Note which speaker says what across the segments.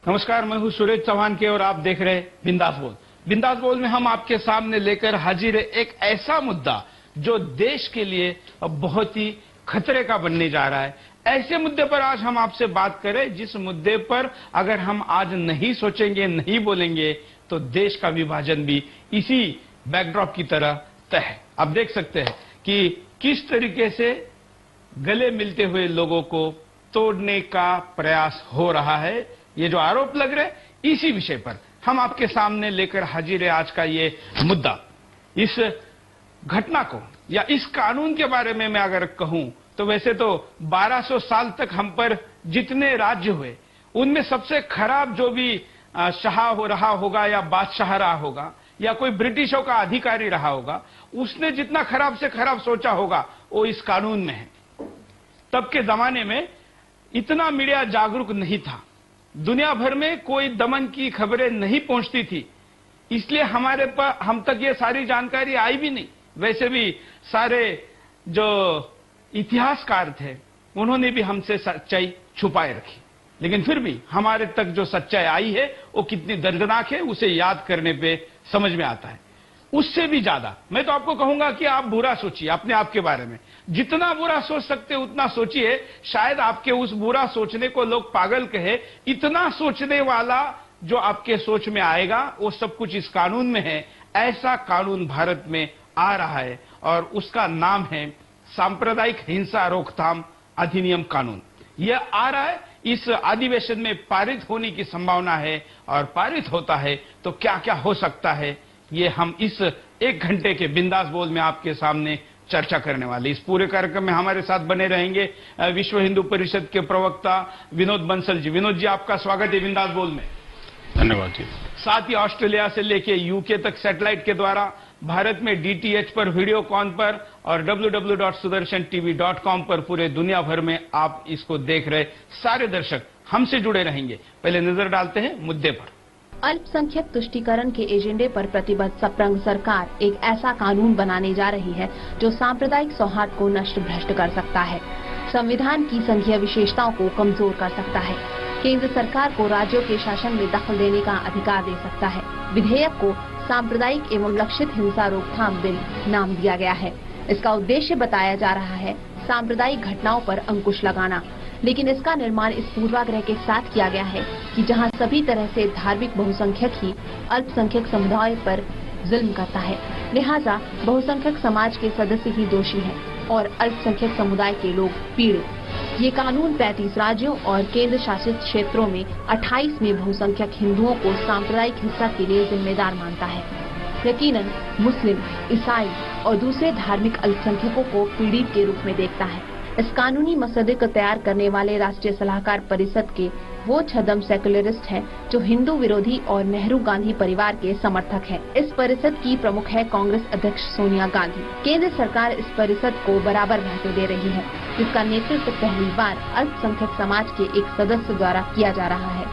Speaker 1: नमस्कार, मैं हूं सुरेश चौहान के और आप देख रहे हैं बिंदास बोल। बिंदास बोल में हम आपके सामने लेकर हाजिर है एक ऐसा मुद्दा जो देश के लिए बहुत ही खतरे का बनने जा रहा है। ऐसे मुद्दे पर आज हम आपसे बात करें जिस मुद्दे पर अगर हम आज नहीं सोचेंगे, नहीं बोलेंगे तो देश का विभाजन भी इसी बैकड्रॉप की तरह तय है। आप देख सकते हैं कि किस तरीके से गले मिलते हुए लोगों को तोड़ने का प्रयास हो रहा है। ये जो आरोप लग रहे हैं इसी विषय पर हम आपके सामने लेकर हाजिर है आज का ये मुद्दा। इस घटना को या इस कानून के बारे में मैं अगर कहूं तो वैसे तो 1200 साल तक हम पर जितने राज्य हुए उनमें सबसे खराब जो भी शाह हो रहा होगा या बादशाह रहा होगा या कोई ब्रिटिशों का अधिकारी रहा होगा, उसने जितना खराब से खराब सोचा होगा वो इस कानून में है। तब के जमाने में इतना मीडिया जागरूक नहीं था, दुनिया भर में कोई दमन की खबरें नहीं पहुंचती थी, इसलिए हमारे पास हम तक ये सारी जानकारी आई भी नहीं। वैसे भी सारे जो इतिहासकार थे उन्होंने भी हमसे सच्चाई छुपाए रखी, लेकिन फिर भी हमारे तक जो सच्चाई आई है वो कितनी दर्दनाक है उसे याद करने पे समझ में आता है। उससे भी ज्यादा मैं तो आपको कहूंगा कि आप बुरा सोचिए अपने आप के बारे में, जितना बुरा सोच सकते उतना सोचिए। शायद आपके उस बुरा सोचने को लोग पागल कहे। इतना सोचने वाला जो आपके सोच में आएगा वो सब कुछ इस कानून में है। ऐसा कानून भारत में आ रहा है और उसका नाम है सांप्रदायिक हिंसा रोकथाम अधिनियम कानून। यह आ रहा है, इस अधिवेशन में पारित होने की संभावना है और पारित होता है तो क्या क्या हो सकता है ये हम इस 1 घंटे के बिंदास बोल में आपके सामने चर्चा करने वाले। इस पूरे कार्यक्रम में हमारे साथ बने रहेंगे विश्व हिंदू परिषद के प्रवक्ता विनोद बंसल जी। विनोद जी, आपका स्वागत है बिंदास बोल में।
Speaker 2: धन्यवाद जी।
Speaker 1: साथ ही ऑस्ट्रेलिया से लेके यूके तक सैटेलाइट के द्वारा भारत में डीटीएच पर, वीडियोकॉन पर और www.sudarshan.tv.com पर पूरे दुनिया भर में आप इसको देख रहे सारे दर्शक हमसे जुड़े रहेंगे। पहले नजर डालते हैं मुद्दे पर।
Speaker 3: अल्पसंख्यक तुष्टीकरण के एजेंडे पर प्रतिबद्ध सप्रंग सरकार एक ऐसा कानून बनाने जा रही है जो सांप्रदायिक सौहार्द को नष्ट भ्रष्ट कर सकता है, संविधान की संघीय विशेषताओं को कमजोर कर सकता है, केंद्र सरकार को राज्यों के शासन में दखल देने का अधिकार दे सकता है। विधेयक को सांप्रदायिक एवं लक्षित हिंसा रोकथाम बिल नाम दिया गया है। इसका उद्देश्य बताया जा रहा है सांप्रदायिक घटनाओं पर अंकुश लगाना, लेकिन इसका निर्माण इस पूर्वाग्रह के साथ किया गया है कि जहां सभी तरह से धार्मिक बहुसंख्यक ही अल्पसंख्यक समुदाय पर जुल्म करता है, लिहाजा बहुसंख्यक समाज के सदस्य ही दोषी हैं और अल्पसंख्यक समुदाय के लोग पीड़ित। ये कानून 35 राज्यों और केंद्र शासित क्षेत्रों में 28 में बहुसंख्यक हिंदुओं को सांप्रदायिक हिंसा के लिए जिम्मेदार मानता है। यकीनन मुस्लिम, ईसाई और दूसरे धार्मिक अल्पसंख्यकों को पीड़ित के रूप में देखता है। इस कानूनी मसौदे को तैयार करने वाले राष्ट्रीय सलाहकार परिषद के वो छदम सेकुलरिस्ट हैं जो हिंदू विरोधी और नेहरू गांधी परिवार के समर्थक हैं। इस परिषद की प्रमुख है कांग्रेस अध्यक्ष सोनिया गांधी। केंद्र सरकार इस परिषद को बराबर महत्व दे रही है, जिसका नेतृत्व पहली बार अल्पसंख्यक समाज के एक सदस्य द्वारा किया जा रहा है।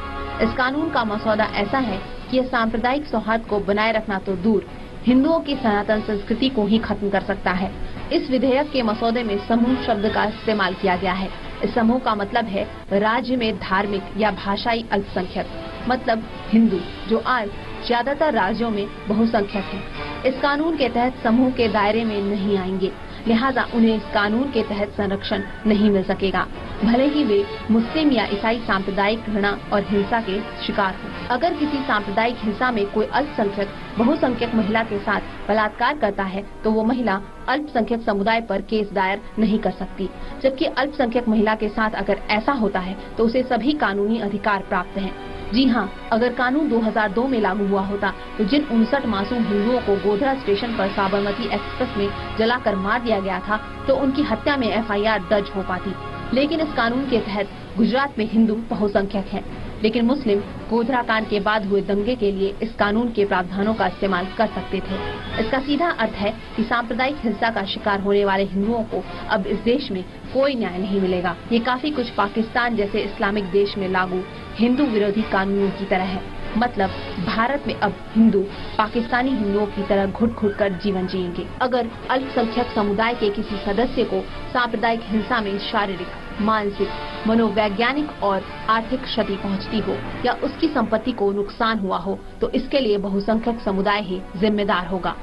Speaker 3: इस कानून का मसौदा ऐसा है कि यह सांप्रदायिक सौहार्द को बनाए रखना तो दूर, हिंदुओं की सनातन संस्कृति को ही खत्म कर सकता है। इस विधेयक के मसौदे में समूह शब्द का इस्तेमाल किया गया है। इस समूह का मतलब है राज्य में धार्मिक या भाषाई अल्पसंख्यक, मतलब हिंदू, जो आज ज्यादातर राज्यों में बहुसंख्यक हैं। इस कानून के तहत समूह के दायरे में नहीं आएंगे, लिहाजा उन्हें इस कानून के तहत संरक्षण नहीं मिल सकेगा, भले ही वे मुस्लिम या ईसाई सांप्रदायिक घृणा और हिंसा के शिकार हों। अगर किसी सांप्रदायिक हिंसा में कोई अल्पसंख्यक बहुसंख्यक महिला के साथ बलात्कार करता है तो वो महिला अल्पसंख्यक समुदाय पर केस दायर नहीं कर सकती, जबकि अल्पसंख्यक महिला के साथ अगर ऐसा होता है तो उसे सभी कानूनी अधिकार प्राप्त हैं। जी हाँ, अगर कानून 2002 में लागू हुआ होता तो जिन 59 मासूम हिंदुओं को गोधरा स्टेशन पर साबरमती एक्सप्रेस में जलाकर मार दिया गया था तो उनकी हत्या में एफआईआर दर्ज हो पाती। लेकिन इस कानून के तहत गुजरात में हिंदू बहुसंख्यक हैं, लेकिन मुस्लिम गोधरा कांड के बाद हुए दंगे के लिए इस कानून के प्रावधानों का इस्तेमाल कर सकते थे। इसका सीधा अर्थ है कि सांप्रदायिक हिंसा का शिकार होने वाले हिंदुओं को अब इस देश में कोई न्याय नहीं मिलेगा। ये काफी कुछ पाकिस्तान जैसे इस्लामिक देश में लागू हिंदू विरोधी कानूनों की तरह है। मतलब भारत में अब हिंदू पाकिस्तानी हिंदुओं की तरह घुट-घुट कर जीवन जिएंगे। अगर अल्पसंख्यक समुदाय के किसी सदस्य को सांप्रदायिक हिंसा में शारीरिक, मानसिक, मनोवैज्ञानिक और आर्थिक क्षति पहुंचती हो या उसकी संपत्ति को नुकसान हुआ हो तो इसके लिए बहुसंख्यक समुदाय ही जिम्मेदार होगा।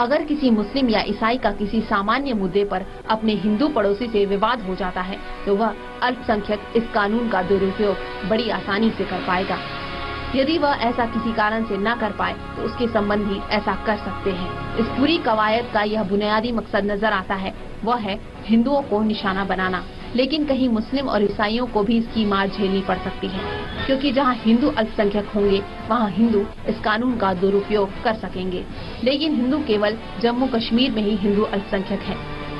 Speaker 3: अगर किसी मुस्लिम या ईसाई का किसी सामान्य मुद्दे पर अपने हिंदू पड़ोसी से विवाद हो जाता है तो वह अल्पसंख्यक इस कानून का दुरुपयोग बड़ी आसानी से कर पाएगा। यदि वह ऐसा किसी कारण से न कर पाए तो उसके संबंधी ऐसा कर सकते हैं। इस पूरी कवायद का यह बुनियादी मकसद नजर आता है, वह है हिंदुओं को निशाना बनाना। लेकिन कहीं मुस्लिम और ईसाइयों को भी इसकी मार झेलनी पड़ सकती है, क्योंकि जहां हिंदू अल्पसंख्यक होंगे वहां हिंदू इस कानून का दुरुपयोग कर सकेंगे। लेकिन हिंदू केवल जम्मू कश्मीर में ही हिंदू अल्पसंख्यक है।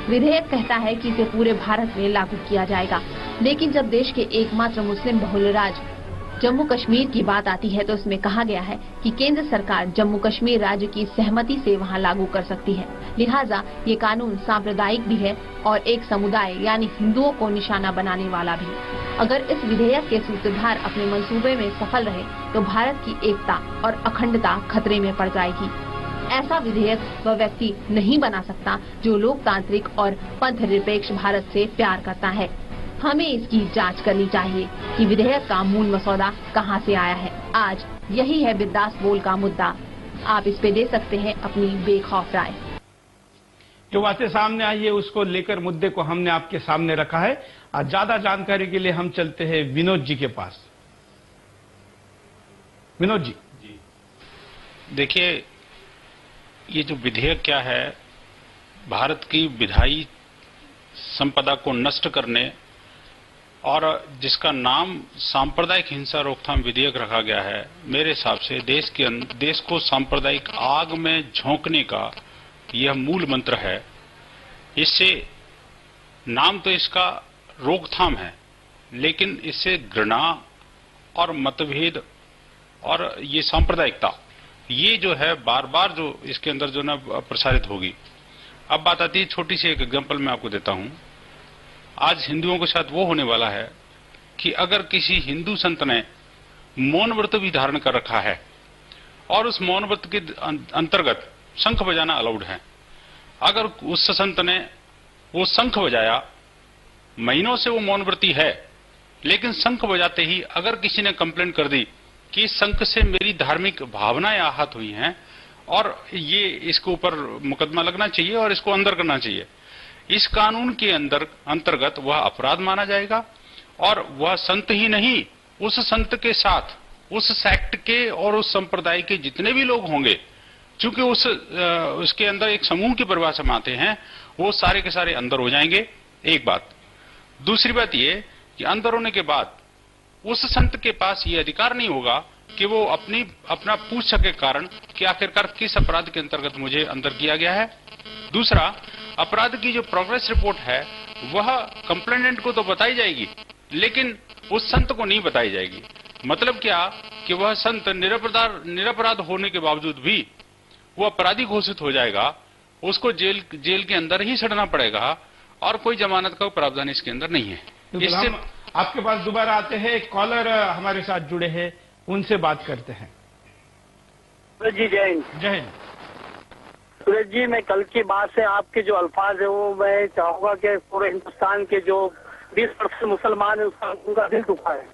Speaker 3: विधेयक कहता है कि इसे पूरे भारत में लागू किया जाएगा, लेकिन जब देश के एकमात्र मुस्लिम बहुल राज्य जम्मू कश्मीर की बात आती है तो इसमें कहा गया है कि केंद्र सरकार जम्मू कश्मीर राज्य की सहमति से वहां लागू कर सकती है। लिहाजा ये कानून सांप्रदायिक भी है और एक समुदाय यानी हिंदुओं को निशाना बनाने वाला भी। अगर इस विधेयक के सूत्रधार अपने मंसूबे में सफल रहे तो भारत की एकता और अखंडता खतरे में पड़ जाएगी। ऐसा विधेयक वह व्यक्ति नहीं बना सकता जो लोकतांत्रिक और पंथ निरपेक्ष भारत से प्यार करता है। हमें इसकी जांच करनी चाहिए कि विधेयक का मूल मसौदा कहां से आया है। आज यही है बिंदास बोल का मुद्दा। आप इस पे दे सकते हैं अपनी बेखौफ राय।
Speaker 1: जो बातें सामने आई है उसको लेकर मुद्दे को हमने आपके सामने रखा है। आज ज्यादा जानकारी के लिए हम चलते हैं विनोद जी के पास। विनोद जी।
Speaker 2: देखिए, ये जो विधेयक क्या है, भारत की विधायी संपदा को नष्ट करने और जिसका नाम सांप्रदायिक हिंसा रोकथाम विधेयक रखा गया है, मेरे हिसाब से देश को सांप्रदायिक आग में झोंकने का यह मूल मंत्र है। इससे नाम तो इसका रोकथाम है, लेकिन इससे घृणा और मतभेद और ये सांप्रदायिकता, ये जो है बार बार जो इसके अंदर जो ना प्रसारित होगी। अब बात आती है, छोटी सी एक एग्जांपल मैं आपको देता हूं। आज हिंदुओं के साथ वो होने वाला है कि अगर किसी हिंदू संत ने मौन व्रत भी धारण कर रखा है और उस मौन व्रत के अंतर्गत शंख बजाना अलाउड है, अगर उस संत ने वो शंख बजाया, महीनों से वो मौन व्रती है, लेकिन शंख बजाते ही अगर किसी ने कंप्लेंट कर दी कि इस शंख से मेरी धार्मिक भावनाएं आहत हुई हैं और ये इसके ऊपर मुकदमा लगना चाहिए और इसको अंदर करना चाहिए, इस कानून के अंतर्गत वह अपराध माना जाएगा और वह संत ही नहीं, उस संत के साथ उस सेक्ट के और उस संप्रदाय के जितने भी लोग होंगे, चूंकि उसके अंदर एक समूह की परिभाषा में आते हैं, वो सारे के सारे अंदर हो जाएंगे। एक बात। दूसरी बात ये कि अंदर होने के बाद उस संत के पास ये अधिकार नहीं होगा कि वो अपना पूछ सके कारण कि आखिरकार किस अपराध के अंतर्गत मुझे अंदर किया गया है। दूसरा, अपराध की जो प्रोग्रेस रिपोर्ट है वह कंप्लेनेंट को तो बताई जाएगी, लेकिन उस संत को नहीं बताई जाएगी। मतलब क्या कि वह संत निरपराध होने के बावजूद भी वो अपराधी घोषित हो जाएगा, उसको जेल के अंदर ही सड़ना पड़ेगा और कोई जमानत का प्रावधान इसके अंदर नहीं है।
Speaker 1: इससे आपके पास दोबारा आते हैं, एक कॉलर हमारे साथ जुड़े हैं, उनसे बात करते हैं।
Speaker 4: जी जय हिंद।
Speaker 1: जय हिंद।
Speaker 4: सूरज जी, मैं कल की बात से आपके जो अल्फाज है वो मैं चाहूंगा कि पूरे हिंदुस्तान के जो 20% मुसलमान है उनका दिल दुखा है।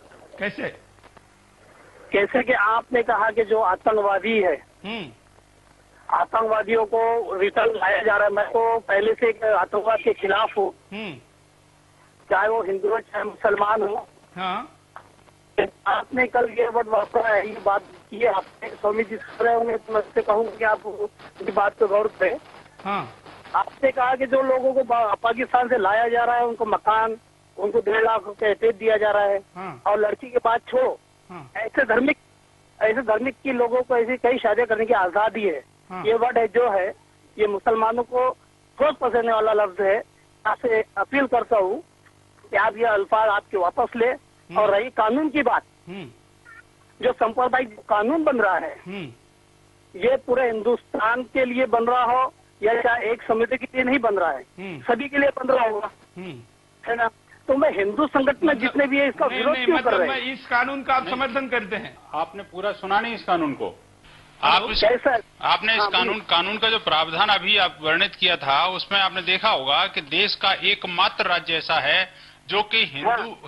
Speaker 4: कैसे कि आपने कहा कि जो आतंकवादी है, आतंकवादियों को रिटर्न लाया जा रहा है। मैं तो पहले से आतंकवाद के खिलाफ हूँ, चाहे वो हिंदू हो चाहे मुसलमान हो।
Speaker 1: हाँ।
Speaker 4: आपने कल ये वर्ड वापरा है, ये बात की है, आपने स्वामी जी सुन रहे होंगे तो मैं उससे कहूँगा कि आप उनकी बात पे गौर करें।
Speaker 1: हाँ। आपने
Speaker 4: कहा कि जो लोगों को पाकिस्तान से लाया जा रहा है उनको मकान, उनको 1.5 लाख रुपए पेज दिया जा रहा है।
Speaker 1: हाँ।
Speaker 4: और लड़की के बात छोड़ो,
Speaker 1: हाँ।
Speaker 4: ऐसे धार्मिक की लोगों को ऐसी कई शादियां करने की आजादी है।
Speaker 1: हाँ।
Speaker 4: ये वर्ड है जो है ये मुसलमानों को सोच पसंदने वाला लफ्ज है। आपसे अपील करता हूँ कि आप ये अल्फाज आपके वापस ले। और रही कानून की बात, जो सांप्रदायिक कानून बन रहा है ये पूरे हिंदुस्तान के लिए बन रहा हो या चाहे एक समिति के लिए नहीं बन रहा है, सभी के लिए बन रहा होगा, है ना। तो मैं हिंदू संगठन में जितने भी है इसका विरोध क्यों कर रहे हैं?
Speaker 1: इस कानून का आप समर्थन करते हैं?
Speaker 2: आपने पूरा सुना नहीं इस कानून को? आपने इस कानून का जो प्रावधान अभी आप वर्णित किया था उसमें आपने देखा होगा कि देश का एकमात्र राज्य ऐसा है जो कि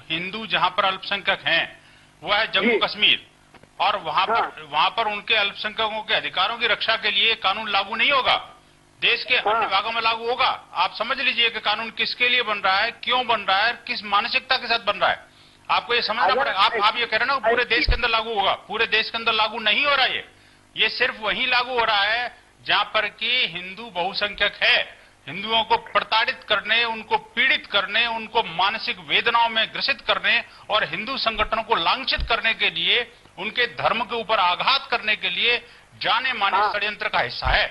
Speaker 2: हिंदू जहां पर अल्पसंख्यक हैं वो है जम्मू कश्मीर, और वहां पर उनके अल्पसंख्यकों के अधिकारों की रक्षा के लिए कानून लागू नहीं होगा, देश के अन्य भागों में लागू होगा। आप समझ लीजिए कि कानून किसके लिए बन रहा है, क्यों बन रहा है, किस मानसिकता के साथ बन रहा है। आपको ये समझना पड़ेगा। आप ये कह रहे हैं ना पूरे देश के अंदर लागू होगा, पूरे देश के अंदर लागू नहीं हो रहा है। ये सिर्फ वहीं लागू हो रहा है जहां पर कि हिंदू बहुसंख्यक है। हिंदुओं को प्रताड़ित करने, उनको पीड़ित करने, उनको मानसिक वेदनाओं में ग्रसित करने और हिंदू संगठनों को लांछित करने के लिए, उनके धर्म के ऊपर आघात करने के लिए जाने माने षड्यंत्र का हिस्सा है।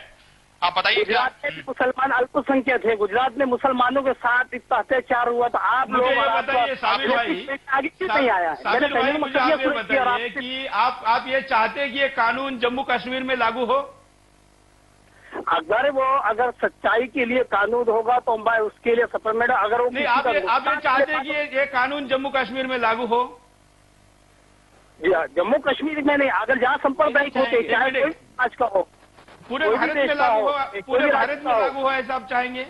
Speaker 2: आप बताइए।
Speaker 4: गुजरात में मुसलमान अल्पसंख्यक थे, गुजरात में मुसलमानों के साथ इतना अत्याचार हुआ तो आप लोग
Speaker 1: बताइए साबिर भाई,
Speaker 4: आगे क्यों नहीं आया है?
Speaker 1: साबिर भाई मुझे आप ये बताइए कि आप ये चाहते हैं कि ये कानून जम्मू कश्मीर में लागू हो?
Speaker 4: अगर सच्चाई के लिए कानून होगा तो मैं उसके लिए सपोर्ट। अगर वो
Speaker 1: नहीं, आप ये चाहते हैं कि ये कानून जम्मू कश्मीर में लागू हो?
Speaker 4: जम्मू कश्मीर में नहीं, अगर जहाँ सांप्रदायिक होते चाहे कोई आज का हो,
Speaker 1: पूरे भारत में लागू हो, पूरे भारत में लागू हो, ऐसा आप चाहेंगे?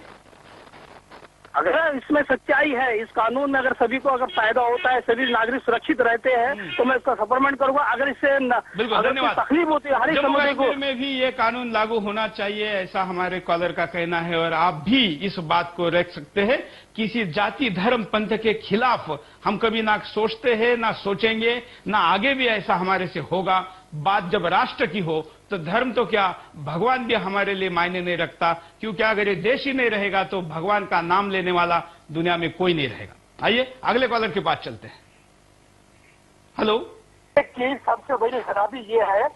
Speaker 4: अगर इसमें सच्चाई है, इस कानून में अगर सभी को अगर फायदा होता है, सभी नागरिक सुरक्षित रहते हैं तो मैं इसका सपोर्ट करूंगा। अगर इससे अगर तकलीफ होती है हर
Speaker 1: जम्मू कश्मीर में भी ये कानून लागू होना चाहिए, ऐसा हमारे कॉलर का कहना है। और आप भी इस बात को रख सकते हैं, किसी जाति धर्म पंथ के खिलाफ हम कभी ना सोचते हैं, ना सोचेंगे, ना आगे भी ऐसा हमारे से होगा। बात जब राष्ट्र की हो तो धर्म तो क्या, भगवान भी हमारे लिए मायने नहीं रखता, क्योंकि अगर ये देश ही नहीं रहेगा तो भगवान का नाम लेने वाला दुनिया में कोई नहीं रहेगा। आइए अगले कॉलर के पास चलते हैं। हेलो।
Speaker 5: की सबसे बड़ी खराबी ये है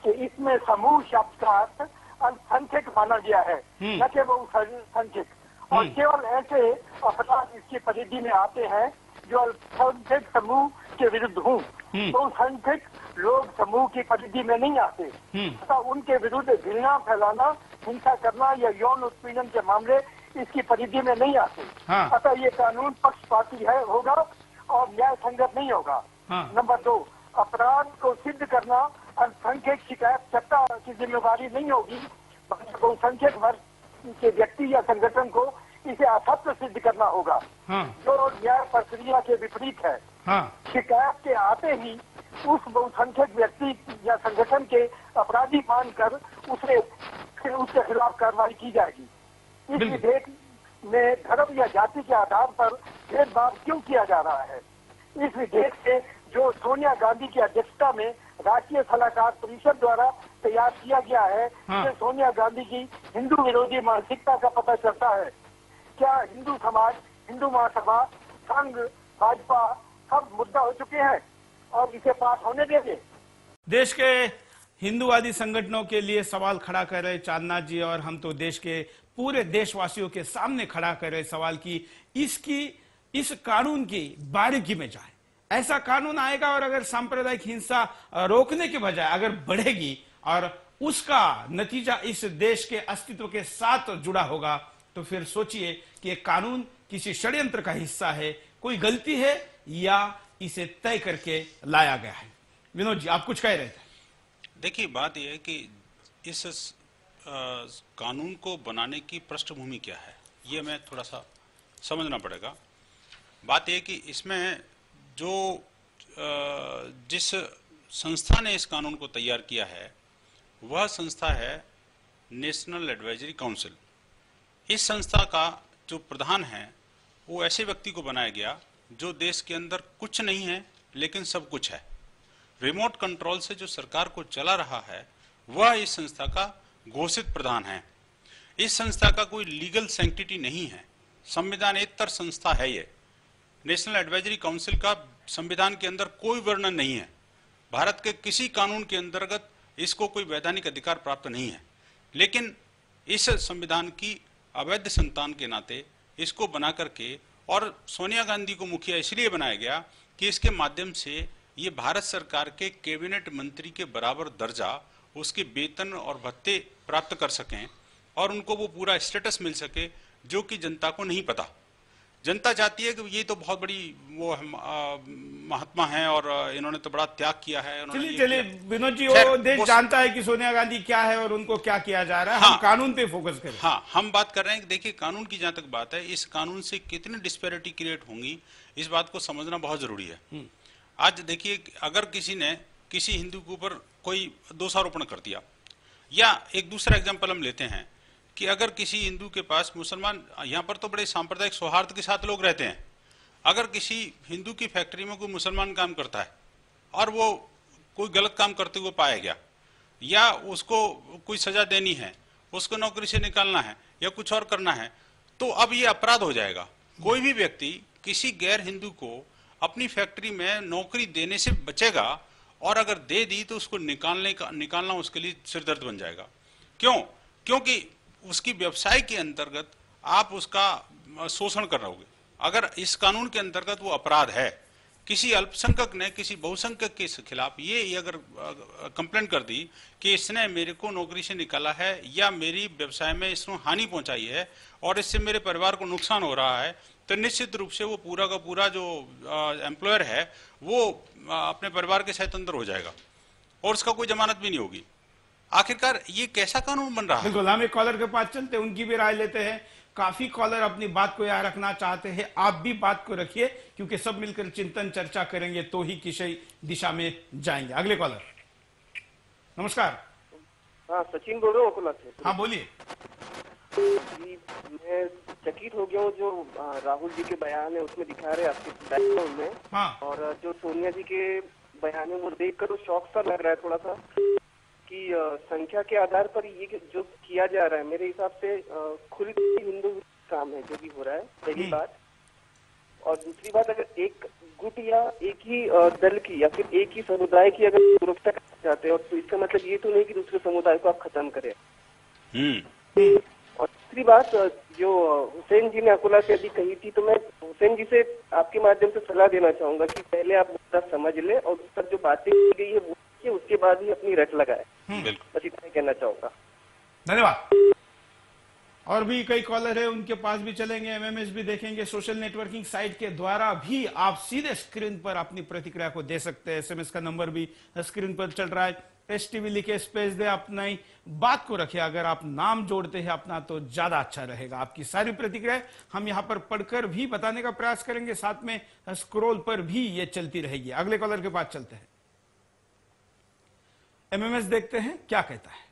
Speaker 5: कि इसमें समूह शब्द का अर्थ अल्पसंख्यक माना गया है, न कि बहुसंख्यक, और केवल ऐसे अपराध इसकी परिधि में आते हैं जो अल्पसंख्यक समूह के विरुद्ध हों। बहुसंख्यक लोग समूह की परिधि में नहीं आते, तथा उनके विरुद्ध घृणा फैलाना, हिंसा करना या यौन उत्पीड़न के मामले इसकी परिधि में नहीं आते। अतः ये कानून पक्षपाती होगा और न्याय संगत नहीं होगा। नंबर 2, अपराध को सिद्ध करना अल्पसंख्यक शिकायत सत्ता की जिम्मेवारी नहीं होगी, बहुसंख्यक वर्ग के व्यक्ति या संगठन को इसे असत्य सिद्ध करना होगा, जो न्याय प्रक्रिया के विपरीत है। शिकायत के आते ही उस बहुसंख्यक व्यक्ति या संगठन के अपराधी मानकर उसके खिलाफ कार्रवाई की जाएगी। इस विधेयक में धर्म या जाति के आधार पर भेदभाव क्यों किया जा रहा है? इस विधेयक से जो सोनिया गांधी की अध्यक्षता में राष्ट्रीय सलाहकार परिषद द्वारा तैयार किया गया है, इससे सोनिया गांधी की हिंदू विरोधी मानसिकता का पता चलता है। क्या हिंदू समाज, हिंदू महासभा, संघ, भाजपा सब मुद्दा हो चुके हैं और इसे पास होने देंगे?
Speaker 1: देश के हिंदूवादी संगठनों के लिए सवाल खड़ा कर रहे चांदना जी, और हम तो देश के पूरे देशवासियों के सामने खड़ा कर रहे सवाल की इस कानून की बारीकी में जाए। ऐसा कानून आएगा और अगर सांप्रदायिक हिंसा रोकने के बजाय अगर बढ़ेगी और उसका नतीजा इस देश के अस्तित्व के साथ जुड़ा होगा, तो फिर सोचिए कि यह कानून किसी षड्यंत्र का हिस्सा है, कोई गलती है या इसे तय करके लाया गया है। विनोद जी, आप कुछ कह रहे थे।
Speaker 2: देखिए, बात यह है कि इस कानून को बनाने की पृष्ठभूमि क्या है, ये मैं थोड़ा सा समझना पड़ेगा। बात यह कि इसमें जो जिस संस्था ने इस कानून को तैयार किया है वह संस्था है नेशनल एडवाइजरी काउंसिल। इस संस्था का जो प्रधान है वो ऐसे व्यक्ति को बनाया गया जो देश के अंदर कुछ नहीं है लेकिन सब कुछ है। रिमोट कंट्रोल से जो सरकार को चला रहा है वह इस संस्था का घोषित प्रधान है। इस संस्था का कोई लीगल सैंक्टिटी नहीं है, संविधानेतर संस्था है। ये नेशनल एडवाइजरी काउंसिल का संविधान के अंदर कोई वर्णन नहीं है। भारत के किसी कानून के अंतर्गत इसको कोई वैधानिक अधिकार प्राप्त नहीं है, लेकिन इस संविधान की अवैध संतान के नाते इसको बना करके, और सोनिया गांधी को मुखिया इसलिए बनाया गया कि इसके माध्यम से ये भारत सरकार के कैबिनेट मंत्री के बराबर दर्जा, उसके वेतन और भत्ते प्राप्त कर सकें और उनको वो पूरा स्टेटस मिल सके जो कि जनता को नहीं पता। जनता चाहती है कि ये तो बहुत बड़ी वो महात्मा हैं और इन्होंने तो बड़ा त्याग किया है।
Speaker 1: चलिए विनोद जी, वो देश जानता है कि सोनिया गांधी क्या है और उनको क्या किया जा रहा है।
Speaker 2: हाँ,
Speaker 1: हम कानून पे फोकस करें।
Speaker 2: हाँ, हम बात कर रहे हैं कि देखिए कानून की जहां तक बात है, इस कानून से कितनी डिस्पैरिटी क्रिएट होंगी इस बात को समझना बहुत जरूरी है। आज देखिए, अगर किसी ने किसी हिंदू के ऊपर कोई दोषारोपण कर दिया, या एक दूसरा एग्जाम्पल हम लेते हैं कि अगर किसी हिंदू के पास मुसलमान, यहाँ पर तो बड़े सांप्रदायिक सौहार्द के साथ लोग रहते हैं, अगर किसी हिंदू की फैक्ट्री में कोई मुसलमान काम करता है और वो कोई गलत काम करते हुए पाया गया, या उसको कोई सजा देनी है, उसको नौकरी से निकालना है या कुछ और करना है, तो अब ये अपराध हो जाएगा। कोई भी व्यक्ति किसी गैर हिंदू को अपनी फैक्ट्री में नौकरी देने से बचेगा, और अगर दे दी तो उसको निकालना उसके लिए सिरदर्द बन जाएगा। क्यों? क्योंकि उसकी व्यवसाय के अंतर्गत आप उसका शोषण कर रहे होगे। अगर इस कानून के अंतर्गत वो अपराध है, किसी अल्पसंख्यक ने किसी बहुसंख्यक के खिलाफ ये अगर कंप्लेंट कर दी कि इसने मेरे को नौकरी से निकाला है या मेरी व्यवसाय में इसने हानि पहुंचाई है और इससे मेरे परिवार को नुकसान हो रहा है, तो निश्चित रूप से वो पूरा का पूरा जो एम्प्लॉयर है वो अपने परिवार के साथ अंदर हो जाएगा और उसका कोई जमानत भी नहीं होगी। आखिरकार ये कैसा कानून बन रहा है?
Speaker 1: बिल्कुल, हम एक कॉलर के पास चलते हैं, उनकी भी राय लेते हैं। काफी कॉलर अपनी बात को यहाँ रखना चाहते हैं, आप भी बात को रखिए, क्योंकि सब मिलकर चिंतन चर्चा करेंगे तो ही किसी दिशा में जाएंगे। अगले कॉलर, नमस्कार।
Speaker 6: हाँ, सचिन बोल रहा हूँ अकोला से।
Speaker 1: हाँ बोलिए।
Speaker 6: मैं चकित हो गया हूँ जो राहुल जी के बयान है उसमें दिखा रहे आपके बैकग्राउंड में।
Speaker 1: हाँ। और
Speaker 6: जो सोनिया जी के बयान है वो देखकर तो शौक सा लग रहा है थोड़ा सा कि संख्या के आधार पर ये जो किया जा रहा है, मेरे हिसाब से खुली हिंदू काम है जो भी हो रहा है, पहली बात। और दूसरी बात, अगर एक गुट या एक ही दल की या फिर एक ही समुदाय की अगर सुरक्षा करना चाहते हो तो इसका मतलब ये तो नहीं कि दूसरे समुदाय को आप खत्म करें। और दूसरी बात, जो हुसैन जी ने अकोला से अभी कही थी, तो मैं हुसैन जी से आपके माध्यम से सलाह देना चाहूंगा कि पहले आप मुद्दा समझ ले और उस पर जो बातें की गई है वो उसके बाद ही अपनी रट लगाए। बस इतना कहना चाहूंगा।
Speaker 1: धन्यवाद। और भी कई कॉलर है, उनके पास भी चलेंगे, एमएमएस भी देखेंगे। सोशल नेटवर्किंग साइट के द्वारा भी आप सीधे स्क्रीन पर अपनी प्रतिक्रिया को दे सकते हैं। एसएमएस का नंबर भी स्क्रीन पर चल रहा है। STV लिखे स्पेस दे, अपना बात को रखे। अगर आप नाम जोड़ते हैं अपना तो ज्यादा अच्छा रहेगा। आपकी सारी प्रतिक्रिया हम यहां पर पढ़कर भी बताने का प्रयास करेंगे, साथ में स्क्रोल पर भी ये चलती रहेगी। अगले कॉलर के पास चलते हैं, एमएमएस देखते हैं क्या कहता है।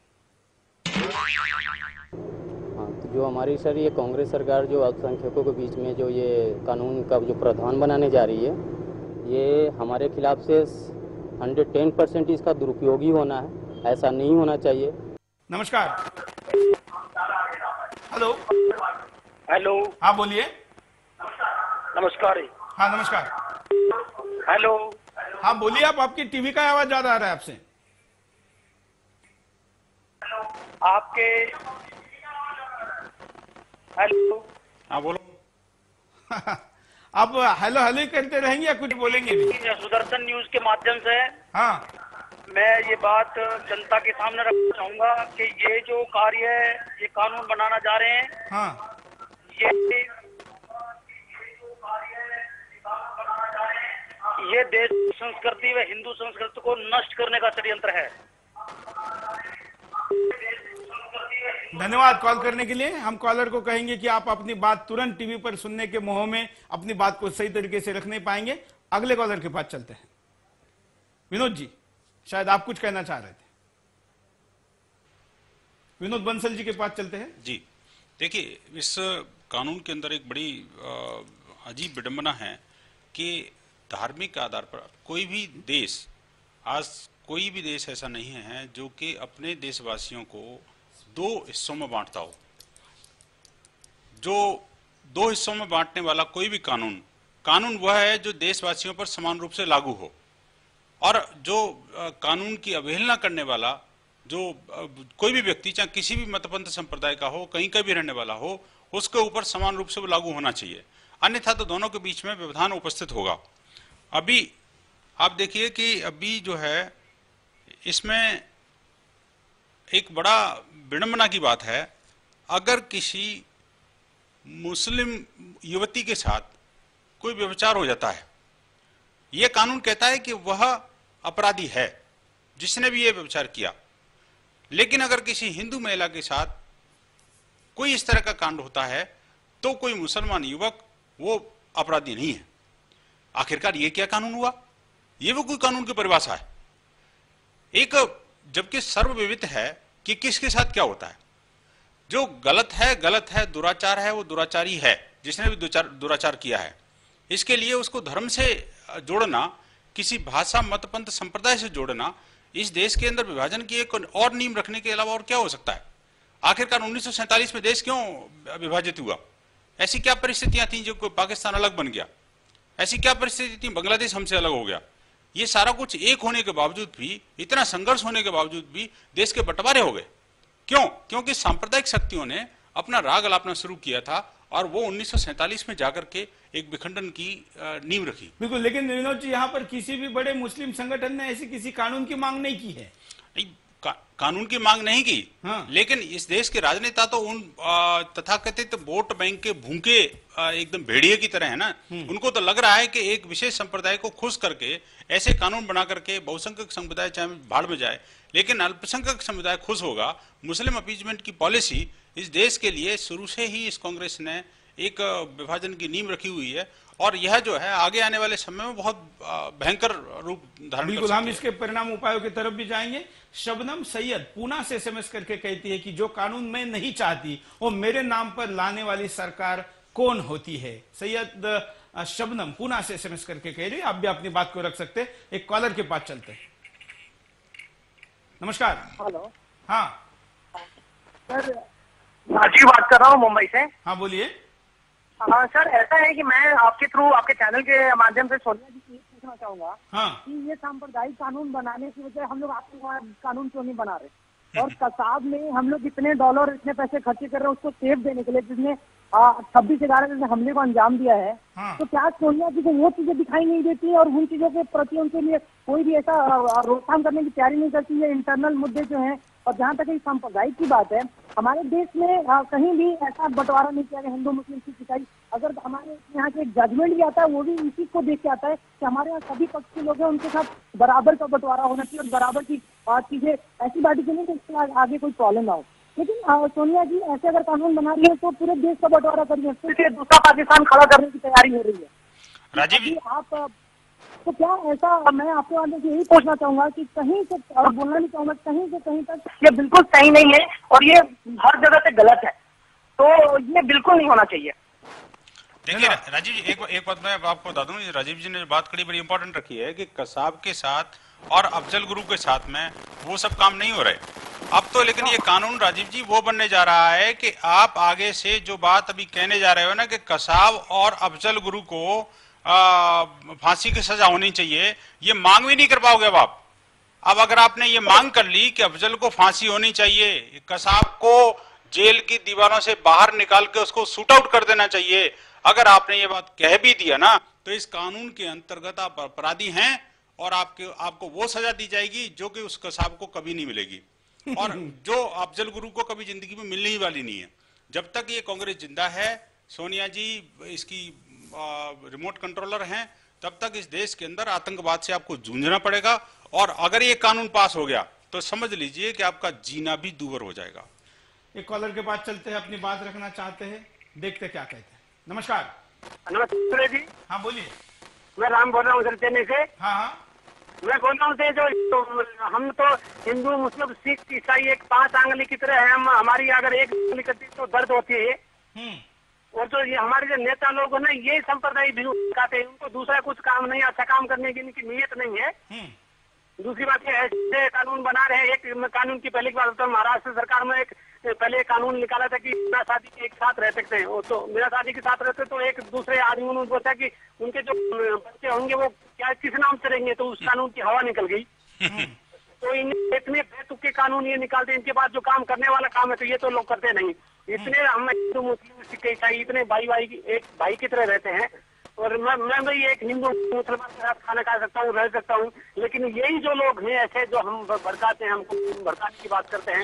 Speaker 7: हाँ, तो जो हमारी सर ये कांग्रेस सरकार जो अल्पसंख्यकों के बीच में जो ये कानून का जो प्रावधान बनाने जा रही है, ये हमारे खिलाफ से 110% इसका दुरुपयोग ही होना है, ऐसा नहीं होना चाहिए।
Speaker 1: नमस्कार। हेलो।
Speaker 5: हेलो।
Speaker 1: हाँ बोलिए।
Speaker 5: नमस्कार।
Speaker 1: हाँ नमस्कार।
Speaker 5: हेलो।
Speaker 1: हाँ बोलिए आप, आपकी टीवी का आवाज ज्यादा आ रहा है आपसे।
Speaker 5: आपके हेलो।
Speaker 2: हाँ बोलो।
Speaker 1: आप हेलो हेलो करते रहेंगे या कुछ बोलेंगे भी?
Speaker 5: सुदर्शन न्यूज के माध्यम से
Speaker 1: हाँ
Speaker 5: मैं ये बात जनता के सामने रखना चाहूंगा कि ये जो कार्य है, ये कानून बनाना जा रहे हैं,
Speaker 1: हाँ
Speaker 5: ये देश संस्कृति व हिंदू संस्कृति को नष्ट करने का षड्यंत्र है।
Speaker 1: धन्यवाद कॉल करने के लिए। हम कॉलर को कहेंगे कि आप अपनी बात तुरंत टीवी पर सुनने के मोह में अपनी बात को सही तरीके से रख नहीं पाएंगे। अगले कॉलर के पास चलते हैं। विनोद जी, शायद आप कुछ कहना चाह रहे थे। विनोद बंसल जी के पास चलते हैं।
Speaker 2: जी देखिए, इस कानून के अंदर एक बड़ी अजीब विडंबना है कि धार्मिक आधार पर कोई भी देश, आज कोई भी देश ऐसा नहीं है जो कि अपने देशवासियों को दो हिस्सों में बांटता हो। जो दो हिस्सों में बांटने वाला कोई भी कानून वह है जो देशवासियों पर समान रूप से लागू हो, और जो कानून की अवहेलना करने वाला जो कोई भी व्यक्ति, चाहे किसी भी मतपंथ संप्रदाय का हो, कहीं का भी रहने वाला हो, उसके ऊपर समान रूप से वो लागू होना चाहिए। अन्यथा तो दोनों के बीच में व्यवधान उपस्थित होगा। अभी आप देखिए कि अभी जो है इसमें एक बड़ा विडंबना की बात है, अगर किसी मुस्लिम युवती के साथ कोई व्यभिचार हो जाता है, यह कानून कहता है कि वह अपराधी है जिसने भी यह व्यभिचार किया। लेकिन अगर किसी हिंदू महिला के साथ कोई इस तरह का कांड होता है तो कोई मुसलमान युवक वो अपराधी नहीं है। आखिरकार ये क्या कानून हुआ? ये वो कोई कानून की परिभाषा है? एक जबकि सर्वविदित है कि किसके साथ क्या होता है। जो गलत है, दुराचार है, वो दुराचारी है जिसने भी दुराचार किया है। इसके लिए उसको धर्म से जोड़ना, किसी भाषा, मत, पंथ, संप्रदाय से जोड़ना, इस देश के अंदर विभाजन की एक और नींव रखने के अलावा और क्या हो सकता है? आखिरकार 1947 में देश क्यों विभाजित हुआ? ऐसी क्या परिस्थितियां थी जो पाकिस्तान अलग बन गया? ऐसी क्या परिस्थिति थी बांग्लादेश हमसे अलग हो गया? ये सारा कुछ एक होने के बावजूद भी, इतना संघर्ष होने के बावजूद भी देश के बंटवारे हो गए। क्यों? क्योंकि सांप्रदायिक शक्तियों ने अपना राग अलापना शुरू किया था और वो 1947 में जाकर के एक विखंडन की नींव रखी।
Speaker 1: बिल्कुल, लेकिन विनोद जी, यहाँ पर किसी भी बड़े मुस्लिम संगठन ने ऐसी किसी कानून की मांग नहीं की है।
Speaker 2: नहीं, कानून की मांग नहीं की। हाँ। लेकिन इस देश के राजनेता तो उन तथाकथित वोट बैंक के भूखे एकदम भेड़िए की तरह है ना। उनको तो लग रहा है कि एक विशेष संप्रदाय को खुश करके ऐसे कानून बना करके बहुसंख्यक समुदाय चाहे भाड़ में जाए, लेकिन अल्पसंख्यक समुदाय खुश होगा। मुस्लिम अपीजमेंट की पॉलिसी इस देश के लिए शुरू से ही इस कांग्रेस ने एक विभाजन की नींव रखी हुई है और यह जो है आगे आने वाले समय में बहुत भयंकर रूप धारण
Speaker 1: बिल्कुल, हम इसके परिणाम उपायों की तरफ भी जाएंगे। शबनम सैयद पूना से SMS करके कहती है कि जो कानून मैं नहीं चाहती वो मेरे नाम पर लाने वाली सरकार कौन होती है। सैयद शबनम पूना से SMS करके कह रही है। आप भी अपनी बात को रख सकते। एक कॉलर के पास चलते हैं। नमस्कार।
Speaker 4: हेलो।
Speaker 1: हाँ
Speaker 4: सर, राजीव बात कर रहा हूँ मुंबई से।
Speaker 1: हाँ बोलिए।
Speaker 4: हाँ सर, ऐसा है कि मैं आपके थ्रू, आपके चैनल के माध्यम से सोनिया जी से पूछना चाहूंगा कि ये सांप्रदायिक कानून बनाने की वजह हम लोग आतंकवाद कानून क्यों नहीं बना रहे? और कसाब में हम लोग इतने डॉलर, इतने पैसे खर्च कर रहे हैं उसको सेफ देने के लिए, जिसने 26/11 हमले को अंजाम दिया है। तो क्या सोनिया जी को वो चीजें दिखाई नहीं देती है और उन चीजों के प्रति उनके लिए कोई भी ऐसा रोकथाम करने की तैयारी नहीं करती है? इंटरनल मुद्दे जो हैं, और जहाँ तक सांप्रदायिक की बात है, हमारे देश में कहीं भी ऐसा बंटवारा नहीं किया गया हिंदू मुस्लिम सिख ईसाई। अगर हमारे यहाँ के एक जजमेंट भी आता है वो भी इसी को देख के आता है कि हमारे यहाँ सभी पक्ष के लोग हैं, उनके साथ बराबर का बंटवारा होना चाहिए और बराबर की चीजें ऐसी बात की नहीं कि इसके आगे कोई प्रॉब्लम ना हो। लेकिन सोनिया जी ऐसे अगर कानून बना रही है तो पूरे देश का बंटवारा करिए, फिर दूसरा पाकिस्तान खड़ा करने की तैयारी हो रही है।
Speaker 2: राजीव जी,
Speaker 4: आप तो क्या ऐसा, मैं आपको आगे से यही पूछना चाहूंगा कि कहीं से, और बोलना नहीं चाहूंगा, कहीं से कहीं तक ये बिल्कुल सही नहीं है और ये हर जगह से गलत है, तो ये बिल्कुल नहीं होना चाहिए।
Speaker 2: देखिए राजीव जी, एक बात मैं आपको बता दूं, राजीव जी ने जो बात करी बड़ी इंपॉर्टेंट रखी है कि कसाब के साथ और अफजल गुरु के साथ में वो सब काम नहीं हो रहे अब तो। लेकिन ये कानून राजीव जी वो बनने जा रहा है कि आप आगे से जो बात अभी कहने जा रहे हो ना कि कसाब और अफजल गुरु को फांसी की सजा होनी चाहिए, ये मांग भी नहीं कर पाओगे अब अगर आपने ये मांग कर ली कि अफजल को फांसी होनी चाहिए, कसाब को जेल की दीवारों से बाहर निकाल के उसको शूट आउट कर देना चाहिए, अगर आपने ये बात कह भी दिया ना, तो इस कानून के अंतर्गत आप अपराधी हैं और आपको वो सजा दी जाएगी जो कि उस कसाब को कभी नहीं मिलेगी और जो अफजल गुरु को कभी जिंदगी में मिलने ही वाली नहीं है। जब तक ये कांग्रेस जिंदा है, सोनिया जी इसकी रिमोट कंट्रोलर हैं, तब तक इस देश के अंदर आतंकवाद से आपको जूझना पड़ेगा और अगर ये कानून पास हो गया तो समझ लीजिए कि आपका जीना भी दूभर हो जाएगा।
Speaker 1: एक कॉलर के पास चलते हैं, अपनी बात रखना चाहते हैं, देखते क्या कहते हैं। नमस्कार।
Speaker 4: नमस्ते जी।
Speaker 1: हाँ बोलिए।
Speaker 4: मैं राम बोल रहा हूँ सर, चेन्नई से।
Speaker 1: हाँ।
Speaker 4: मैं बोल रहा हूँ जो हम तो हिंदू मुस्लिम सिख ईसाई एक 5 आंगली की तरह है, हमारी अगर एक आंगली करती तो दर्द होती है। और जो ये हमारे जो नेता लोग है ना, ये संप्रदाय भी कहते हैं, उनको दूसरा कुछ काम नहीं, अच्छा काम करने की इनकी नीयत नहीं है। दूसरी बात ये है, कानून बना रहे हैं। एक कानून की पहले की बात तो महाराष्ट्र सरकार में एक पहले कानून निकाला था कि बिना शादी के एक साथ रह सकते हैं, तो बिना शादी के साथ रहते तो एक दूसरे आदमी ने बोला कि उनके जो बच्चे होंगे वो क्या किस नाम से रहेंगे, तो उस कानून की हवा निकल गई। तो इतने बेतुके कानून ये निकालते हैं, इनके बाद जो काम करने वाला काम है तो ये तो लोग करते नहीं। इतने हम हिंदू मुस्लिम सिख ईसाई इतने एक भाई की तरह रहते हैं और मैं भी एक हिंदू मुसलमान के साथ खाना खा सकता हूँ, रह सकता हूँ, लेकिन यही जो लोग हैं ऐसे जो हम भड़काते हैं, हमको भड़काने की बात करते हैं।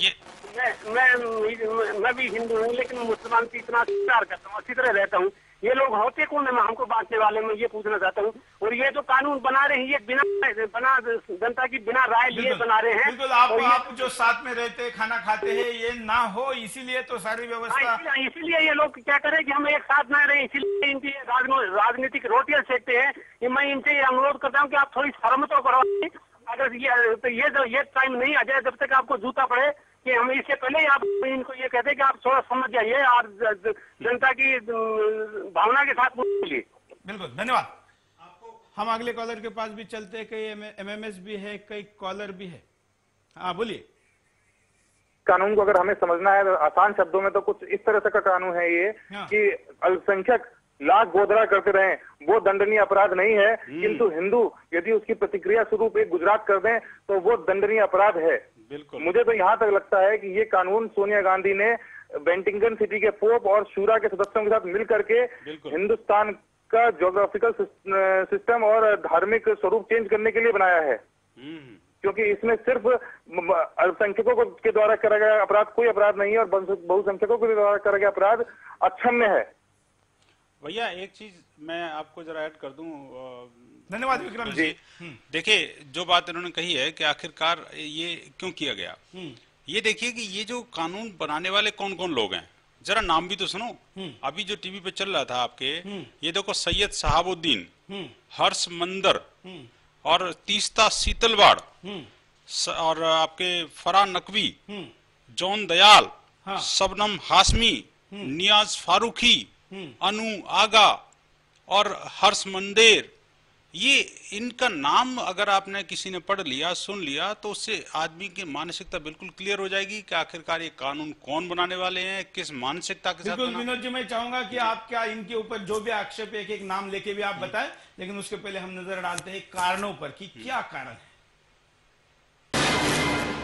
Speaker 4: मैं भी हिंदू हूँ लेकिन मुसलमान की इतना प्यार करता हूँ, अच्छी तरह रहता हूँ, ये लोग होते कौन है, मैं हमको बांटने वाले में ये पूछना चाहता हूँ। और ये जो कानून बना रहे हैं ये बिना जनता की बिना राय लिए बना रहे हैं।
Speaker 1: बिल्कुल, आप जो साथ में रहते हैं, खाना खाते हैं, ये ना हो इसीलिए तो सारी व्यवस्था।
Speaker 4: इसीलिए ये लोग क्या करें कि हम एक साथ ना रहे, इसीलिए इनकी राजनीतिक रोटियां सेकते हैं। मैं इनसे ये अनुरोध करता हूँ कि आप थोड़ी शर्म तो करो। अगर ये टाइम नहीं आ जाए जब तक आपको जूता पड़े, कि हम इससे पहले आप इनको ये कहते हैं कि आप थोड़ा समझ जाइए और जनता की भावना के साथ बोलिए।
Speaker 1: बिल्कुल, धन्यवाद आपको। हम अगले कॉलर के पास भी चलते हैं, कई एमएमएस भी है, कई कॉलर भी है। हाँ बोलिए।
Speaker 8: कानून को अगर हमें समझना है आसान शब्दों में तो कुछ इस तरह से का कानून है ये कि अल्पसंख्यक लाख गोदरा करते रहे वो दंडनीय अपराध नहीं है, किंतु हिंदू यदि उसकी प्रतिक्रिया स्वरूप एक गुजरात कर दें तो वो दंडनीय अपराध है।
Speaker 2: बिल्कुल,
Speaker 8: मुझे तो यहाँ तक लगता है कि ये कानून सोनिया गांधी ने वेंटिंगटन सिटी के पोप और शूरा के सदस्यों के साथ मिल करके हिंदुस्तान का ज्योग्राफिकल सिस्टम और धार्मिक स्वरूप चेंज करने के लिए बनाया है। क्योंकि इसमें सिर्फ अल्पसंख्यकों के द्वारा करा गया अपराध कोई अपराध नहीं है और बहुसंख्यकों के द्वारा करा गया अपराध अक्षम्य है।
Speaker 2: भैया एक चीज मैं आपको जरा ऐड कर दूं।
Speaker 1: धन्यवाद विक्रम जी।
Speaker 2: देखिए जो बात इन्होंने कही है कि आखिरकार ये क्यों किया गया, ये देखिए कि ये जो कानून बनाने वाले कौन कौन लोग हैं, जरा नाम भी तो सुनो। अभी जो टीवी पे चल रहा था आपके, ये देखो सैयद शहाबुद्दीन, हर्ष मंदर और तीस्ता शीतलवाड़ और आपके फराह नकवी, जॉन दयाल, शबनम हाशमी, नियाज फारूकी, अनु आगा और हर्ष मंदेर, ये इनका नाम अगर आपने किसी ने पढ़ लिया, सुन लिया, तो उससे आदमी की मानसिकता बिल्कुल क्लियर हो जाएगी कि आखिरकार ये कानून कौन बनाने वाले हैं, किस मानसिकता के साथ।
Speaker 1: बिल्कुल विनोद जी, मैं चाहूंगा कि आप क्या इनके ऊपर जो भी आक्षेप एक एक नाम लेके भी आप बताएं, लेकिन उसके पहले हम नजर डालते हैं कारणों पर कि क्या कारण है।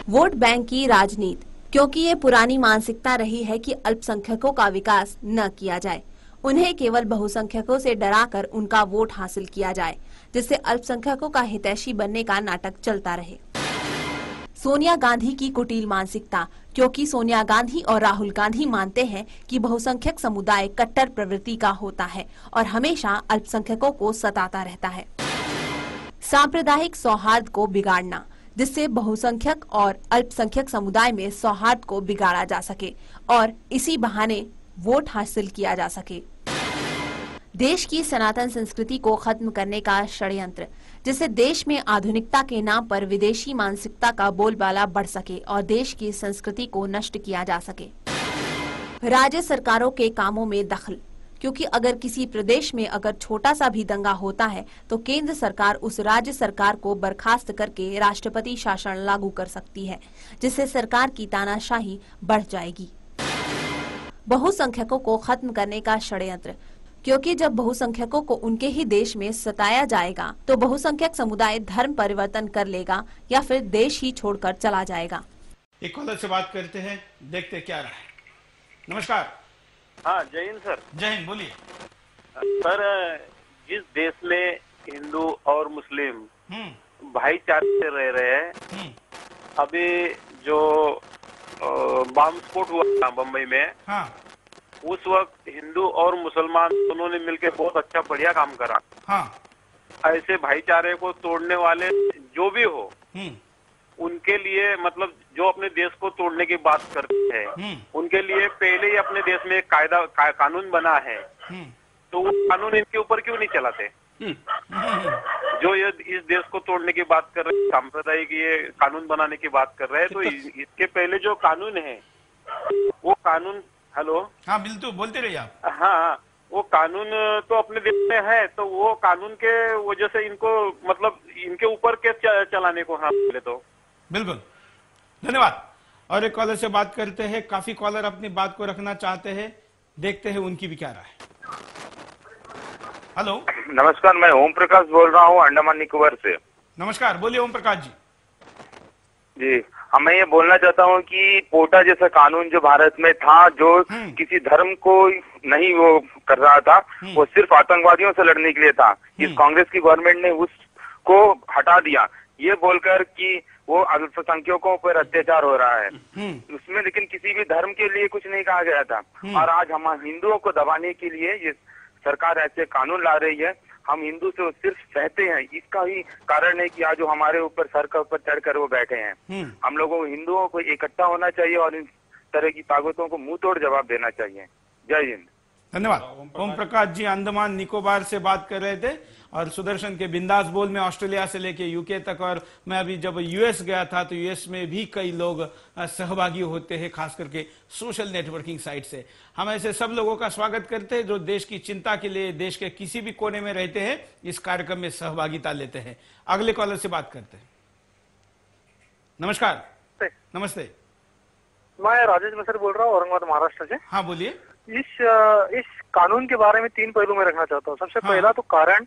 Speaker 3: वोट बैंक की राजनीति, क्योंकि ये पुरानी मानसिकता रही है कि अल्पसंख्यकों का विकास न किया जाए, उन्हें केवल बहुसंख्यकों से डराकर उनका वोट हासिल किया जाए, जिससे अल्पसंख्यकों का हितैषी बनने का नाटक चलता रहे। सोनिया गांधी की कुटिल मानसिकता, क्योंकि सोनिया गांधी और राहुल गांधी मानते हैं कि बहुसंख्यक समुदाय कट्टर प्रवृत्ति का होता है और हमेशा अल्पसंख्यकों को सताता रहता है। सांप्रदायिक सौहार्द को बिगाड़ना, जिससे बहुसंख्यक और अल्पसंख्यक समुदाय में सौहार्द को बिगाड़ा जा सके और इसी बहाने वोट हासिल किया जा सके। देश की सनातन संस्कृति को खत्म करने का षड्यंत्र, जिससे देश में आधुनिकता के नाम पर विदेशी मानसिकता का बोलबाला बढ़ सके और देश की संस्कृति को नष्ट किया जा सके। राज्य सरकारों के कामों में दखल, क्योंकि अगर किसी प्रदेश में अगर छोटा सा भी दंगा होता है तो केंद्र सरकार उस राज्य सरकार को बर्खास्त करके राष्ट्रपति शासन लागू कर सकती है, जिससे सरकार की तानाशाही बढ़ जाएगी। बहुसंख्यकों को खत्म करने का षड्यंत्र, क्योंकि जब बहुसंख्यकों को उनके ही देश में सताया जाएगा तो बहुसंख्यक समुदाय धर्म परिवर्तन कर लेगा या फिर देश ही छोड़कर चला जाएगा।
Speaker 1: एक कॉलर से बात करते हैं, देखते क्या रहा है। नमस्कार।
Speaker 9: हाँ जय हिंद सर।
Speaker 1: जय हिंद, बोलिए
Speaker 9: सर। जिस देश में हिंदू और मुस्लिम भाईचारे से रह रहे हैं, अभी जो बम विस्फोट हुआ था बम्बई में,
Speaker 1: हाँ।
Speaker 9: उस वक्त हिंदू और मुसलमान दोनों ने मिलकर बहुत अच्छा बढ़िया काम करा।
Speaker 1: हाँ।
Speaker 9: ऐसे भाईचारे को तोड़ने वाले जो भी हो, उनके लिए मतलब जो अपने देश को तोड़ने की बात करते हैं, उनके लिए पहले ही अपने देश में एक कानून बना है, तो वो कानून इनके ऊपर क्यों नहीं चलाते? जो ये इस देश को तोड़ने की बात कर रहे हैं, सांप्रदायिक ये कानून बनाने की बात कर रहे हैं, तो इसके पहले जो कानून है वो कानून, हेलो,
Speaker 1: हाँ बिल्कुल बोलते रहिए आप।
Speaker 9: हाँ, वो कानून तो अपने देश में है, तो वो कानून के वजह से इनको मतलब इनके ऊपर केस चलाने को, हाँ बोले तो।
Speaker 1: बिल्कुल, धन्यवाद। और एक कॉलर से बात करते हैं, काफी कॉलर अपनी बात को रखना चाहते हैं, देखते हैं उनकी भी क्या राय है। हेलो,
Speaker 8: नमस्कार, मैं ओम प्रकाश बोल रहा हूँ अंडमान निकोबार से।
Speaker 1: नमस्कार, बोलिए ओम प्रकाश जी।
Speaker 8: जी, मैं ये बोलना चाहता हूँ कि पोटा जैसा कानून जो भारत में था, जो किसी धर्म को नहीं वो कर रहा था, वो सिर्फ आतंकवादियों से लड़ने के लिए था। इस कांग्रेस की गवर्नमेंट ने उसको हटा दिया, ये बोलकर कि वो अल्पसंख्यकों पर अत्याचार हो रहा है। उसमें लेकिन किसी भी धर्म के लिए कुछ नहीं कहा गया था। और आज हम हिंदुओं को दबाने के लिए ये सरकार ऐसे कानून ला रही है, हम हिंदू से सिर्फ सहते हैं। इसका ही कारण है कि आज जो हमारे ऊपर सर के ऊपर चढ़कर वो बैठे हैं। हम लोगों को, हिंदुओं को इकट्ठा होना चाहिए और इन तरह की ताकतों को मुंह तोड़ जवाब देना चाहिए। जय हिंद।
Speaker 1: धन्यवाद। ओम प्रकाश जी अंडमान निकोबार से बात कर रहे थे और सुदर्शन के बिंदास बोल में ऑस्ट्रेलिया से लेके यूके तक, और मैं अभी जब यूएस गया था तो यूएस में भी कई लोग सहभागी होते हैं, खास करके सोशल नेटवर्किंग साइट से। हम ऐसे सब लोगों का स्वागत करते हैं जो देश की चिंता के लिए देश के किसी भी कोने में रहते हैं, इस कार्यक्रम में सहभागिता लेते हैं। अगले कॉलर से बात करते हैं। नमस्कार। नमस्ते।
Speaker 5: मैं राजेश मिश्र बोल रहा हूँ, औरंगाबाद महाराष्ट्र से।
Speaker 1: हाँ बोलिए।
Speaker 5: इस कानून के बारे में 3 पहलू में रखना चाहता हूँ। सबसे पहला तो कारण,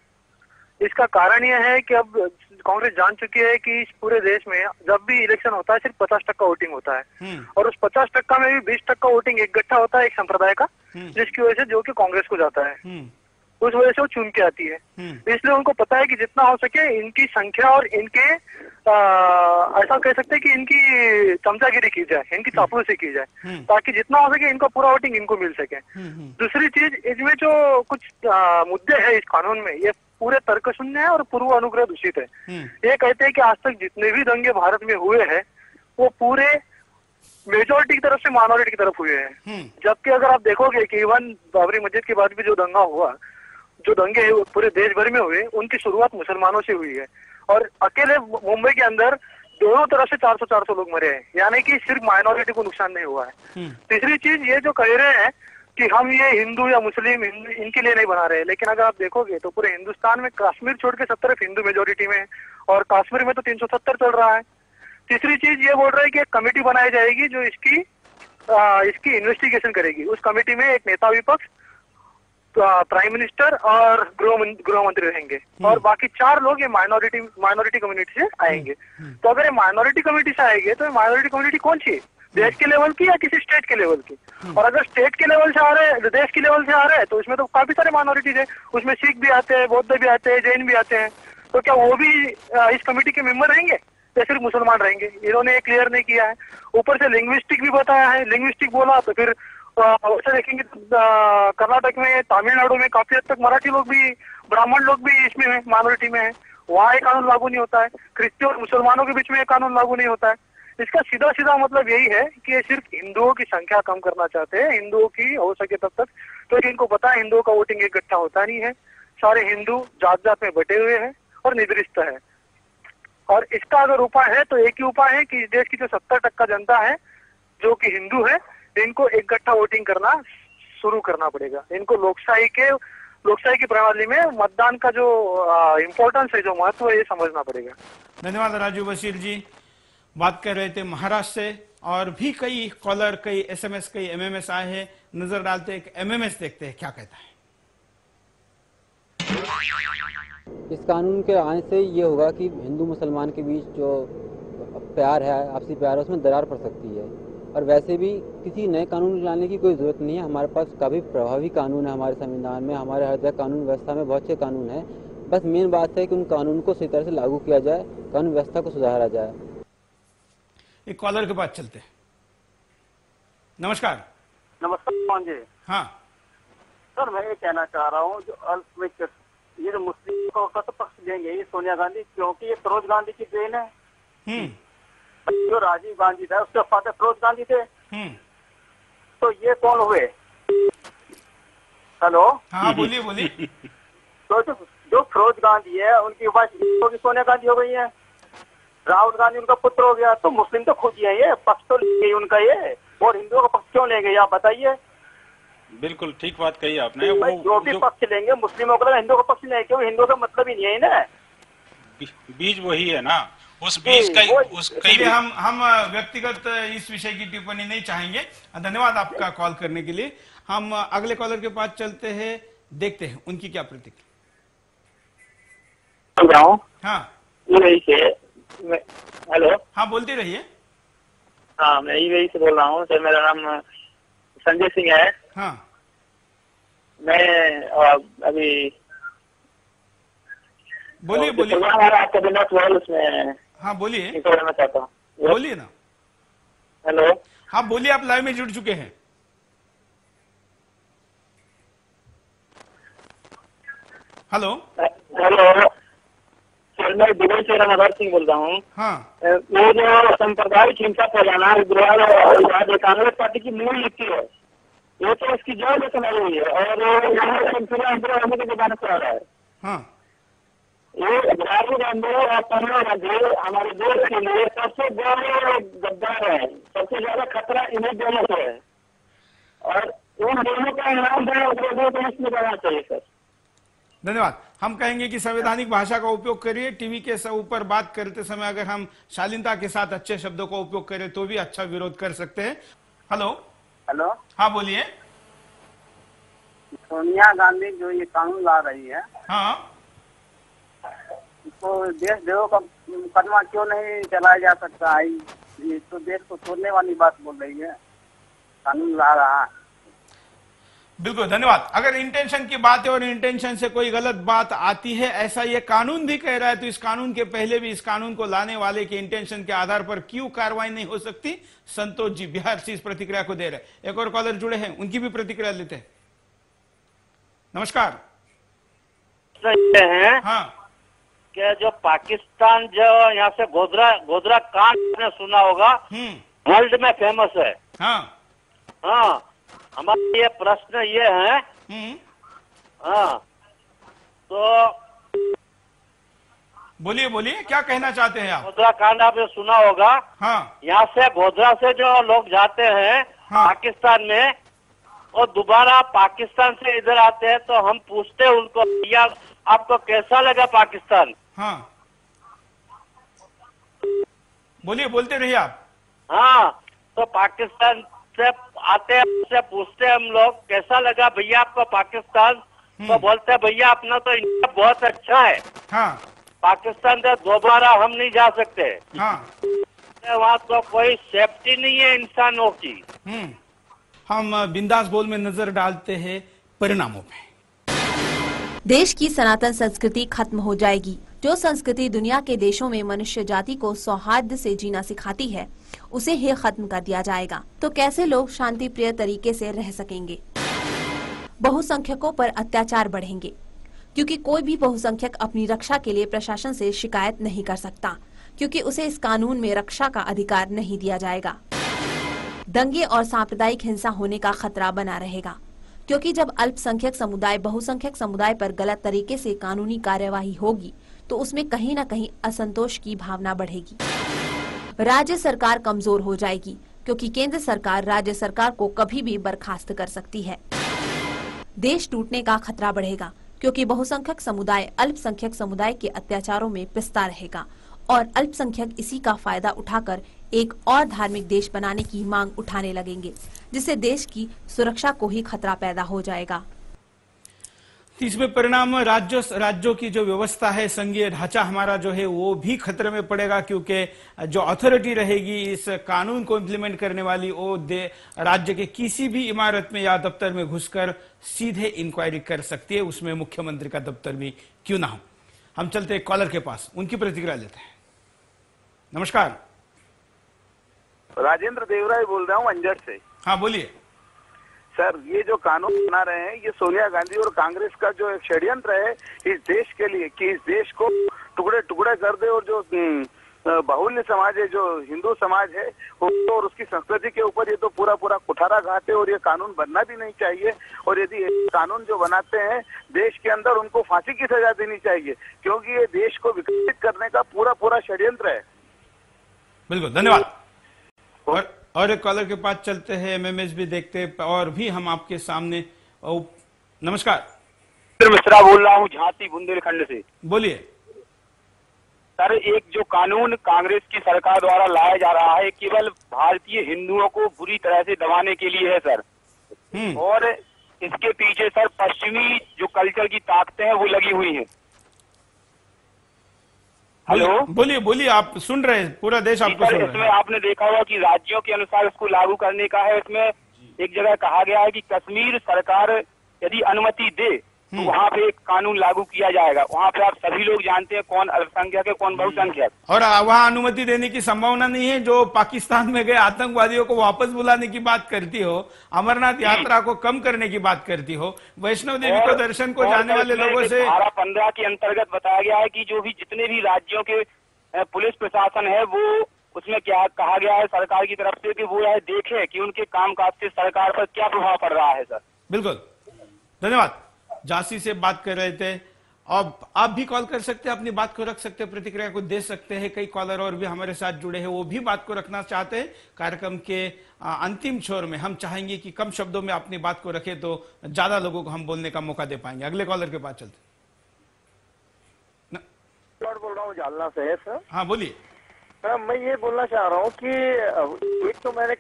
Speaker 5: इसका कारण यह है कि अब कांग्रेस जान चुकी है कि इस पूरे देश में जब भी इलेक्शन होता है सिर्फ 50% वोटिंग होता है, और उस 50% में भी 20% वोटिंग एक गट्ठा होता है एक संप्रदाय का, जिसकी वजह से जो कि कांग्रेस को जाता है, उस वजह से वो चुन के आती है। इसलिए उनको पता है कि जितना हो सके इनकी संख्या और इनके ऐसा कह सकते हैं कि इनकी चमचागिरी की जाए, इनकी चापलूसी की जाए, ताकि जितना हो सके इनका पूरा वोटिंग इनको मिल सके। दूसरी चीज, इसमें जो कुछ मुद्दे हैं इस कानून में, ये पूरे तर्कशून्य है और पूर्व अनुग्रह दूषित है। ये कहते हैं कि आज तक जितने भी दंगे भारत में हुए हैं वो पूरे मेजोरिटी की तरफ से माइनॉरिटी की तरफ हुए हैं, जबकि अगर आप देखोगे कि इवन बाबरी मस्जिद के बाद भी जो दंगा हुआ, जो दंगे पूरे देश भर में हुए, उनकी शुरुआत मुसलमानों से हुई है, और अकेले मुंबई के अंदर दोनों तरफ से 400 लोग मरे हैं, यानी कि सिर्फ माइनॉरिटी को नुकसान नहीं हुआ है। तीसरी चीज, ये जो कह रहे हैं कि हम ये हिंदू या मुस्लिम इनके लिए नहीं बना रहे, लेकिन अगर आप देखोगे तो पूरे हिंदुस्तान में कश्मीर छोड़ के 70 हिंदू मेजोरिटी में है, और कश्मीर में तो 370 चल रहा है। तीसरी चीज ये बोल रहे हैं कि एक कमेटी बनाई जाएगी जो इसकी इन्वेस्टिगेशन करेगी। उस कमेटी में एक नेता विपक्ष, प्राइम मिनिस्टर और गृह मंत्री रहेंगे, और बाकी 4 लोग ये माइनॉरिटी कम्युनिटी से आएंगे। तो अगर ये माइनॉरिटी कम्युनिटी से आएंगे तो माइनॉरिटी कम्युनिटी कौन सी, देश के लेवल की या किसी स्टेट के लेवल की? और अगर स्टेट के लेवल से आ रहे हैं, देश के लेवल से आ रहे हैं, तो उसमें तो काफी सारे माइनॉरिटीज है, उसमें सिख भी आते हैं, बौद्ध भी आते हैं, जैन भी आते हैं। तो क्या वो भी इस कमेटी के मेंबर रहेंगे या सिर्फ मुसलमान रहेंगे? इन्होंने ये क्लियर नहीं किया है। ऊपर से लिंग्विस्टिक भी बताया है। लिंग्विस्टिक बोला तो फिर वैसे देखेंगे कर्नाटक में, तमिलनाडु में काफी हद तक मराठी लोग भी, ब्राह्मण लोग भी इसमें है, माइनॉरिटी में है, वहाँ ये कानून लागू नहीं होता है। क्रिश्चियन और मुसलमानों के बीच में ये कानून लागू नहीं होता है। इसका सीधा सीधा मतलब यही है कि ये सिर्फ हिंदुओं की संख्या कम करना चाहते हैं, हिंदुओं की हो सके तब तक, क्योंकि इनको पता है हिंदुओं का वोटिंग एक इकट्ठा होता नहीं है। सारे हिंदू जात जात में बटे हुए हैं और निद्रिस्त है। और इसका अगर उपाय है तो एक ही उपाय है कि देश की जो 70% जनता है जो कि हिंदू है, इनको इकट्ठा वोटिंग करना शुरू करना पड़ेगा। इनको लोकशाही की प्रणाली में मतदान का जो इम्पोर्टेंस है, जो महत्व है, ये समझना पड़ेगा।
Speaker 1: धन्यवाद राजू बशीर जी। बात कर रहे थे महाराष्ट्र से, और भी कई कॉलर, कई एसएमएस, कई एमएमएस आए हैं। नजर डालते एक एमएमएस देखते हैं क्या कहता है।
Speaker 7: इस कानून के आने से ये होगा कि हिंदू मुसलमान के बीच जो प्यार है, आपसी प्यार है, उसमें दरार पड़ सकती है। और वैसे भी किसी नए कानून लाने की कोई ज़रूरत नहीं है। हमारे पास काफ़ी प्रभावी कानून है हमारे संविधान में, हमारे हर जगह कानून व्यवस्था में बहुत से कानून है। बस मेन बात है कि उन कानून को सही तरह से लागू किया जाए, कानून व्यवस्था को सुधारा जाए।
Speaker 1: एक कॉलर के पास चलते हैं। नमस्कार।
Speaker 10: नमस्कार जी।
Speaker 1: हाँ
Speaker 10: सर, मैं ये कहना चाह रहा हूँ, जो अल्पसंख्यक, ये जो मुस्लिम को तो पक्ष देंगे ये सोनिया गांधी, क्योंकि ये फिरोज गांधी की देन है। जो राजीव गांधी था उसके फादर फिरोज गांधी थे। तो ये कौन हुए? हेलो,
Speaker 1: हाँ बोलिए बोलिए।
Speaker 10: तो जो फिरोज गांधी है उनकी वाइफ सोनिया गांधी हो गई है, राहुल गांधी उनका पुत्र हो गया। तो मुस्लिम तो खुद ही है, ये पक्ष तो लेंगे उनका ये, और हिंदुओं का पक्ष क्यों लेंगे आप बताइए?
Speaker 2: बिल्कुल ठीक बात कही आपने।
Speaker 10: जो भी पक्ष लेंगे मुस्लिमों का, हिंदुओं का पक्ष नहीं, क्योंकि हिंदुओं का मतलब ही नहीं है ना।
Speaker 2: बीज वही है ना, उस बीज का
Speaker 1: हम व्यक्तिगत इस विषय की टिप्पणी नहीं चाहेंगे। धन्यवाद आपका कॉल करने के लिए। हम अगले कॉलर के पास चलते हैं, देखते हैं उनकी क्या प्रतिक्रिया। हाँ
Speaker 11: हेलो,
Speaker 1: हाँ बोलते रहिए।
Speaker 11: हाँ, मैं ईवीआई से बोल रहा हूँ सर। मेरा नाम संजय सिंह है।
Speaker 1: हाँ,
Speaker 11: मैं अभी
Speaker 1: बोलिए बोलिए।
Speaker 11: आपका बिना सवाल उसमें,
Speaker 1: हाँ बोलिए,
Speaker 11: करना चाहता हूँ।
Speaker 1: बोलिए ना।
Speaker 11: हेलो,
Speaker 1: हाँ बोलिए, आप लाइव में जुड़ चुके हैं। हेलो
Speaker 11: हेलो सर, मैं दुबई से रणधर सिंह बोल रहा हूँ।
Speaker 1: हाँ,
Speaker 11: वो जो सांप्रदायिक हिंसा फैलाना कांग्रेस पार्टी की मूल नीति है, वो तो इसकी जड़ में समाई हुई है और यहाँ होने के जमाने से आ रहा है।
Speaker 1: हाँ,
Speaker 11: ये राहुल गांधी और प्रणब मुखर्जी हमारे देश के लिए सबसे बड़े गद्दार है, सबसे ज्यादा खतरा इन्हीं दोनों से है और उन दोनों का इनाम देना इसमें देना चाहिए सर।
Speaker 1: धन्यवाद। हम कहेंगे कि संवैधानिक भाषा का उपयोग करिए। टीवी के ऊपर बात करते समय अगर हम शालीनता के साथ अच्छे शब्दों का उपयोग करें तो भी अच्छा विरोध कर सकते हैं। हेलो
Speaker 10: हेलो,
Speaker 1: हाँ बोलिए।
Speaker 10: सोनिया गांधी जो ये कानून ला रही है,
Speaker 1: हाँ,
Speaker 10: तो देशद्रोह का मुकदमा क्यों नहीं चलाया जा सकता है? ये तो देश को तोड़ने वाली बात बोल रही है, कानून ला रहा है।
Speaker 1: बिल्कुल, धन्यवाद। अगर इंटेंशन की बात है और इंटेंशन से कोई गलत बात आती है, ऐसा ये कानून भी कह रहा है, तो इस कानून के पहले भी इस कानून को लाने वाले के इंटेंशन के आधार पर क्यों कार्रवाई नहीं हो सकती? संतोष जी बिहार से इस प्रतिक्रिया को दे रहे। एक और कॉलर जुड़े हैं, उनकी भी प्रतिक्रिया लेते हैं। नमस्कार। हाँ,
Speaker 12: क्या जो पाकिस्तान जो यहाँ से गोधरा कांड ने सुना होगा, वर्ल्ड में फेमस है।
Speaker 1: हाँ,
Speaker 12: हमारा ये प्रश्न ये है, हाँ, तो
Speaker 1: बोलिए बोलिए, क्या कहना चाहते हैं आप?
Speaker 12: गोधरा कांड आपने सुना होगा।
Speaker 1: हाँ,
Speaker 12: यहाँ से गोधरा से जो लोग जाते हैं पाकिस्तान में और दोबारा पाकिस्तान से इधर आते हैं, तो हम पूछते हैं उनको, भैया आपको कैसा लगा पाकिस्तान?
Speaker 1: हाँ, बोलिए, बोलते रहिए आप।
Speaker 12: हाँ, तो पाकिस्तान से आते हैं, उससे पूछते हैं हम लोग कैसा लगा भैया आपको पाकिस्तान? तो बोलते हैं भैया अपना तो इंडिया बहुत अच्छा है।
Speaker 1: हाँ,
Speaker 12: पाकिस्तान से दोबारा हम नहीं जा सकते।
Speaker 1: हाँ,
Speaker 12: वहाँ तो कोई सेफ्टी नहीं है इंसानों की।
Speaker 1: हम बिंदास बोल में नजर डालते हैं परिणामों पे।
Speaker 3: देश की सनातन संस्कृति खत्म हो जाएगी। जो संस्कृति दुनिया के देशों में मनुष्य जाति को सौहार्द से जीना सिखाती है, उसे ही खत्म कर दिया जाएगा। तो कैसे लोग शांति प्रिय तरीके से रह सकेंगे? बहुसंख्यकों पर अत्याचार बढ़ेंगे, क्योंकि कोई भी बहुसंख्यक अपनी रक्षा के लिए प्रशासन से शिकायत नहीं कर सकता, क्योंकि उसे इस कानून में रक्षा का अधिकार नहीं दिया जाएगा। दंगे और सांप्रदायिक हिंसा होने का खतरा बना रहेगा, क्योंकि जब अल्पसंख्यक समुदाय बहुसंख्यक समुदाय पर गलत तरीके से कानूनी कार्यवाही होगी, तो उसमें कहीं न कहीं असंतोष की भावना बढ़ेगी। राज्य सरकार कमजोर हो जाएगी, क्योंकि केंद्र सरकार राज्य सरकार को कभी भी बर्खास्त कर सकती है। देश टूटने का खतरा बढ़ेगा, क्योंकि बहुसंख्यक समुदाय अल्पसंख्यक समुदाय के अत्याचारों में पिसता रहेगा और अल्पसंख्यक इसी का फायदा उठाकर एक और धार्मिक देश बनाने की मांग उठाने लगेंगे, जिससे देश की सुरक्षा को ही खतरा पैदा हो जाएगा।
Speaker 1: इसमें परिणाम राज्यों की जो व्यवस्था है, संघीय ढांचा हमारा जो है वो भी खतरे में पड़ेगा, क्योंकि जो अथॉरिटी रहेगी इस कानून को इम्प्लीमेंट करने वाली, वो राज्य के किसी भी इमारत में या दफ्तर में घुसकर सीधे इंक्वायरी कर सकती है, उसमें मुख्यमंत्री का दफ्तर भी क्यों ना हो। हम चलते हैं कॉलर के पास, उनकी प्रतिक्रिया लेते हैं। नमस्कार।
Speaker 13: राजेंद्र देवराय बोल रहा हूँ अंजर से।
Speaker 1: हाँ बोलिए।
Speaker 13: सर, ये जो कानून बना रहे हैं, ये सोनिया गांधी और कांग्रेस का जो एक षड्यंत्र है इस देश के लिए, कि इस देश को टुकड़े टुकड़े कर दे और जो बाहुल्य समाज है, जो हिंदू समाज है, और उसकी संस्कृति के ऊपर ये तो पूरा पूरा कुठारा घाते, और ये कानून बनना भी नहीं चाहिए। और यदि कानून जो बनाते हैं देश के अंदर, उनको फांसी की सजा देनी चाहिए, क्योंकि ये देश को विकसित करने का पूरा पूरा षड्यंत्र है।
Speaker 1: बिल्कुल, धन्यवाद। और एक कॉलर के पास चलते हैं, एमएमएस भी देखते हैं और भी हम आपके सामने। नमस्कार।
Speaker 14: मिश्रा बोल रहा हूँ झांसी बुंदेलखंड से।
Speaker 1: बोलिए।
Speaker 14: सर, एक जो कानून कांग्रेस की सरकार द्वारा लाया जा रहा है, केवल भारतीय हिंदुओं को बुरी तरह से दबाने के लिए है सर। और इसके पीछे सर पश्चिमी जो कल्चर की ताकतें हैं वो लगी हुई हैं। हेलो,
Speaker 1: बोलिए बोलिए, आप सुन रहे हैं, पूरा देश आपको सुन रहा है।
Speaker 14: इसमें आपने देखा होगा कि राज्यों के अनुसार इसको लागू करने का है। इसमें एक जगह कहा गया है कि कश्मीर सरकार यदि अनुमति दे तो वहाँ पे एक कानून लागू किया जाएगा। वहाँ पे आप सभी लोग जानते हैं कौन अल्पसंख्यक है कौन बहुसंख्यक।
Speaker 1: और वहाँ अनुमति देने की संभावना नहीं है। जो पाकिस्तान में गए आतंकवादियों को वापस बुलाने की बात करती हो, अमरनाथ यात्रा को कम करने की बात करती हो, वैष्णो देवी को दर्शन को जाने वाले लोगों से
Speaker 14: धारा 15 के अंतर्गत बताया गया है कि जो भी जितने भी राज्यों के पुलिस प्रशासन है वो उसमें क्या कहा गया है सरकार की तरफ से कि वो यह देखे कि उनके कामकाज से सरकार पर क्या प्रभाव पड़ रहा है। सर
Speaker 1: बिल्कुल, धन्यवाद। झांसी से बात कर रहे थे। और आप भी कॉल कर सकते हैं, अपनी बात को रख सकते हैं, प्रतिक्रिया को दे सकते हैं। कई कॉलर और भी हमारे साथ जुड़े हैं, वो भी बात को रखना चाहते हैं। कार्यक्रम के अंतिम छोर में हम चाहेंगे कि कम शब्दों में अपनी बात को रखें तो ज्यादा लोगों को हम बोलने का मौका दे पाएंगे। अगले कॉलर के पास चलते।
Speaker 15: बोल रहा हूँ जालना से सर।
Speaker 1: हाँ बोलिए।
Speaker 15: मैं ये बोलना चाह रहा हूँ कि एक तो मैंने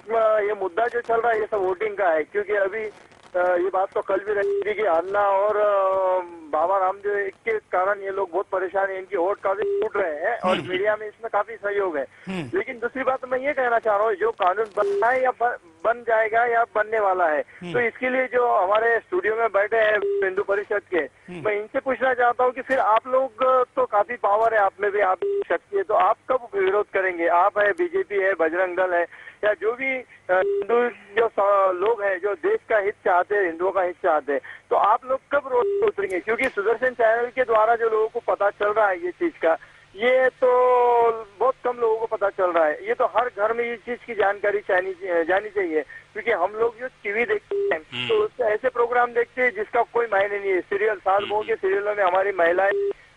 Speaker 15: ये मुद्दा जो चल रहा है ये सब वोटिंग का है, क्योंकि अभी ये बात तो कल भी रही थी कि अन्ना और बाबा रामदेव के कारण ये लोग बहुत परेशान हैं, इनकी वोट काफी टूट रहे हैं और मीडिया में इसमें काफी सहयोग है। लेकिन दूसरी बात मैं ये कहना चाह रहा हूँ, जो कानून बनना है या बन जाएगा या बनने वाला है, तो इसके लिए जो हमारे स्टूडियो में बैठे हैं हिंदू परिषद के, मैं इनसे पूछना चाहता हूँ कि फिर आप लोग तो काफी पावर है आप में भी, आप शक्ति है, तो आप कब विरोध करेंगे? आप है, बीजेपी है, बजरंग दल है, या जो भी हिंदू जो लोग हैं जो देश का हित चाहते हैं, हिंदुओं का हित चाहते हैं, तो आप लोग कब रोड पे उतरेंगे? क्योंकि सुदर्शन चैनल के द्वारा जो लोगों को पता चल रहा है ये चीज का, ये तो बहुत कम लोगों को पता चल रहा है। ये तो हर घर में ये चीज की जानकारी जानी चाहिए, क्योंकि हम लोग जो टीवी देखते हैं तो उससे ऐसे प्रोग्राम देखते हैं जिसका कोई मायने नहीं है। सीरियल, सास बहू के सीरियलों में हमारी महिलाएं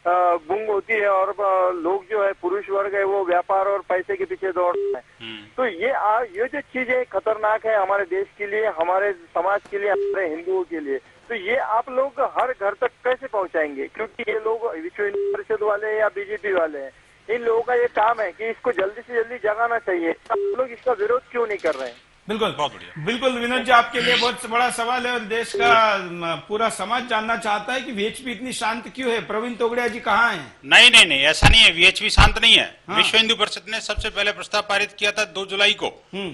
Speaker 15: गुंग होती है और लोग जो है पुरुष वर्ग है वो व्यापार और पैसे के पीछे दौड़ रहे हैं। तो ये जो चीजें खतरनाक है हमारे देश के लिए, हमारे समाज के लिए, हमारे हिंदुओं के लिए, तो ये आप लोग हर घर तक कैसे पहुंचाएंगे? क्योंकि ये लोग विश्व हिंदू परिषद वाले हैं या बीजेपी वाले हैं, इन लोगों का ये काम है कि इसको जल्दी से जल्दी जगाना चाहिए। आप लोग इसका विरोध क्यों नहीं कर रहे हैं?
Speaker 1: बिल्कुल, बहुत बढ़िया। बिल्कुल विनोद जी, आपके लिए बहुत बड़ा सवाल है और देश का पूरा समाज जानना चाहता है कि वीएचपी इतनी शांत क्यों है। प्रवीण तोगड़िया जी कहाँ हैं?
Speaker 2: नहीं, ऐसा नहीं है, वीएचपी शांत नहीं है। हाँ। विश्व हिंदू परिषद ने सबसे पहले प्रस्ताव पारित किया था 2 जुलाई को,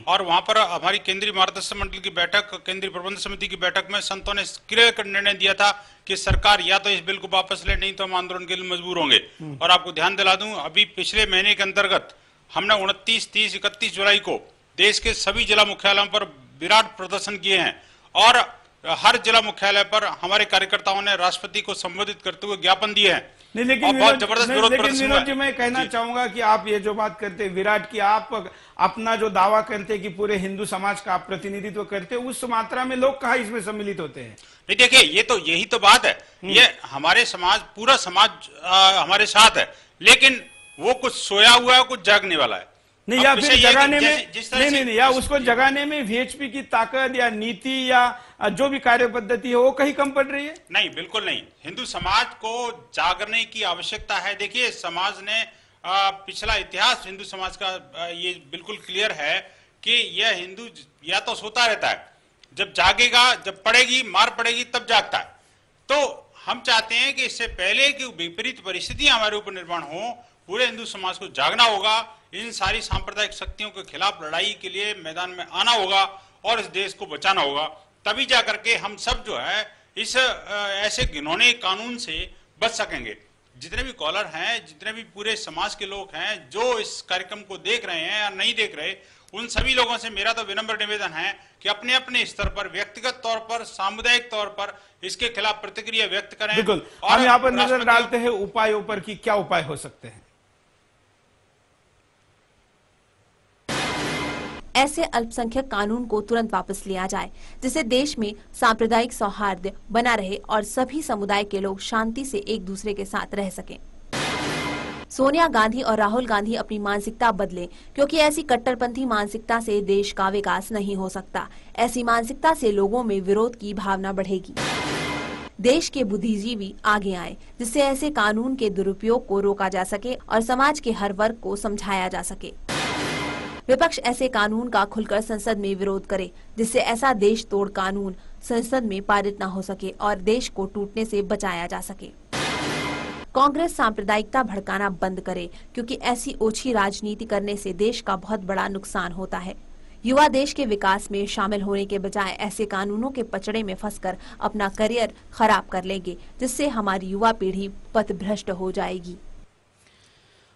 Speaker 2: और वहां पर हमारी केंद्रीय मार्गदर्शक मंडल की बैठक, केंद्रीय प्रबंध समिति की बैठक में संतों ने क्लियर कर निर्णय दिया था कि सरकार या तो इस बिल को वापस ले, नहीं तो हम आंदोलन के लिए मजबूर होंगे। और आपको ध्यान दिला दूं, अभी पिछले महीने के अंतर्गत हमने 29, 30, 31 जुलाई को देश के सभी जिला मुख्यालयों पर विराट प्रदर्शन किए हैं, और हर जिला मुख्यालय पर हमारे कार्यकर्ताओं ने राष्ट्रपति को संबोधित करते हुए ज्ञापन दिए हैं।
Speaker 1: नहीं, लेकिन विनोद जी मैं कहना चाहूंगा कि आप ये जो बात करते हैं विराट की, आप अपना जो दावा करते हैं कि पूरे हिंदू समाज का आप प्रतिनिधित्व करते हैं, उस मात्रा में लोग कहाँ इसमें सम्मिलित होते हैं?
Speaker 2: नहीं, देखिए ये तो यही तो बात है, ये हमारे समाज, पूरा समाज हमारे साथ है, लेकिन वो कुछ सोया हुआ है, कुछ जागने वाला है।
Speaker 1: नहीं, या फिर जगाने में नहीं, या उसको जगाने में वीएचपी की ताकत या नीति या जो भी कार्य पद्धति है वो कहीं कम पड़ रही है?
Speaker 2: नहीं, बिल्कुल नहीं। हिंदू समाज को जागने की आवश्यकता है। देखिए, समाज ने पिछला इतिहास हिंदू समाज का ये बिल्कुल क्लियर है कि यह हिंदू या तो सोता रहता है, जब जागेगा, जब पड़ेगी, मार पड़ेगी तब जागता है। तो हम चाहते हैं कि इससे पहले कि विपरीत परिस्थितियां हमारे ऊपर निर्माण हो, पूरे हिंदू समाज को जागना होगा, इन सारी सांप्रदायिक शक्तियों के खिलाफ लड़ाई के लिए मैदान में आना होगा और इस देश को बचाना होगा। तभी जाकर के हम सब जो है इस ऐसे घिनौने कानून से बच सकेंगे। जितने भी कॉलर हैं, जितने भी पूरे समाज के लोग हैं जो इस कार्यक्रम को देख रहे हैं या नहीं देख रहे, उन सभी लोगों से मेरा तो विनम्र निवेदन है कि अपने अपने स्तर पर, व्यक्तिगत तौर पर, सामुदायिक तौर पर इसके खिलाफ प्रतिक्रिया व्यक्त करें।
Speaker 1: बिल्कुल, हम यहाँ पर नजर डालते हैं उपायों पर कि क्या उपाय हो सकते हैं।
Speaker 3: ऐसे अल्पसंख्यक कानून को तुरंत वापस लिया जाए, जिससे देश में सांप्रदायिक सौहार्द बना रहे और सभी समुदाय के लोग शांति से एक दूसरे के साथ रह सकें। सोनिया गांधी और राहुल गांधी अपनी मानसिकता बदलें, क्योंकि ऐसी कट्टरपंथी मानसिकता से देश का विकास नहीं हो सकता। ऐसी मानसिकता से लोगों में विरोध की भावना बढ़ेगी। देश के बुद्धिजीवी आगे आए, जिससे ऐसे कानून के दुरुपयोग को रोका जा सके और समाज के हर वर्ग को समझाया जा सके। विपक्ष ऐसे कानून का खुलकर संसद में विरोध करे, जिससे ऐसा देश तोड़ कानून संसद में पारित न हो सके और देश को टूटने से बचाया जा सके। कांग्रेस सांप्रदायिकता भड़काना बंद करे, क्योंकि ऐसी ओछी राजनीति करने से देश का बहुत बड़ा नुकसान होता है। युवा देश के विकास में शामिल होने के बजाय ऐसे कानूनों के पचड़े में फंसकर अपना करियर खराब कर लेंगे, जिससे हमारी युवा पीढ़ी पथभ्रष्ट हो जाएगी।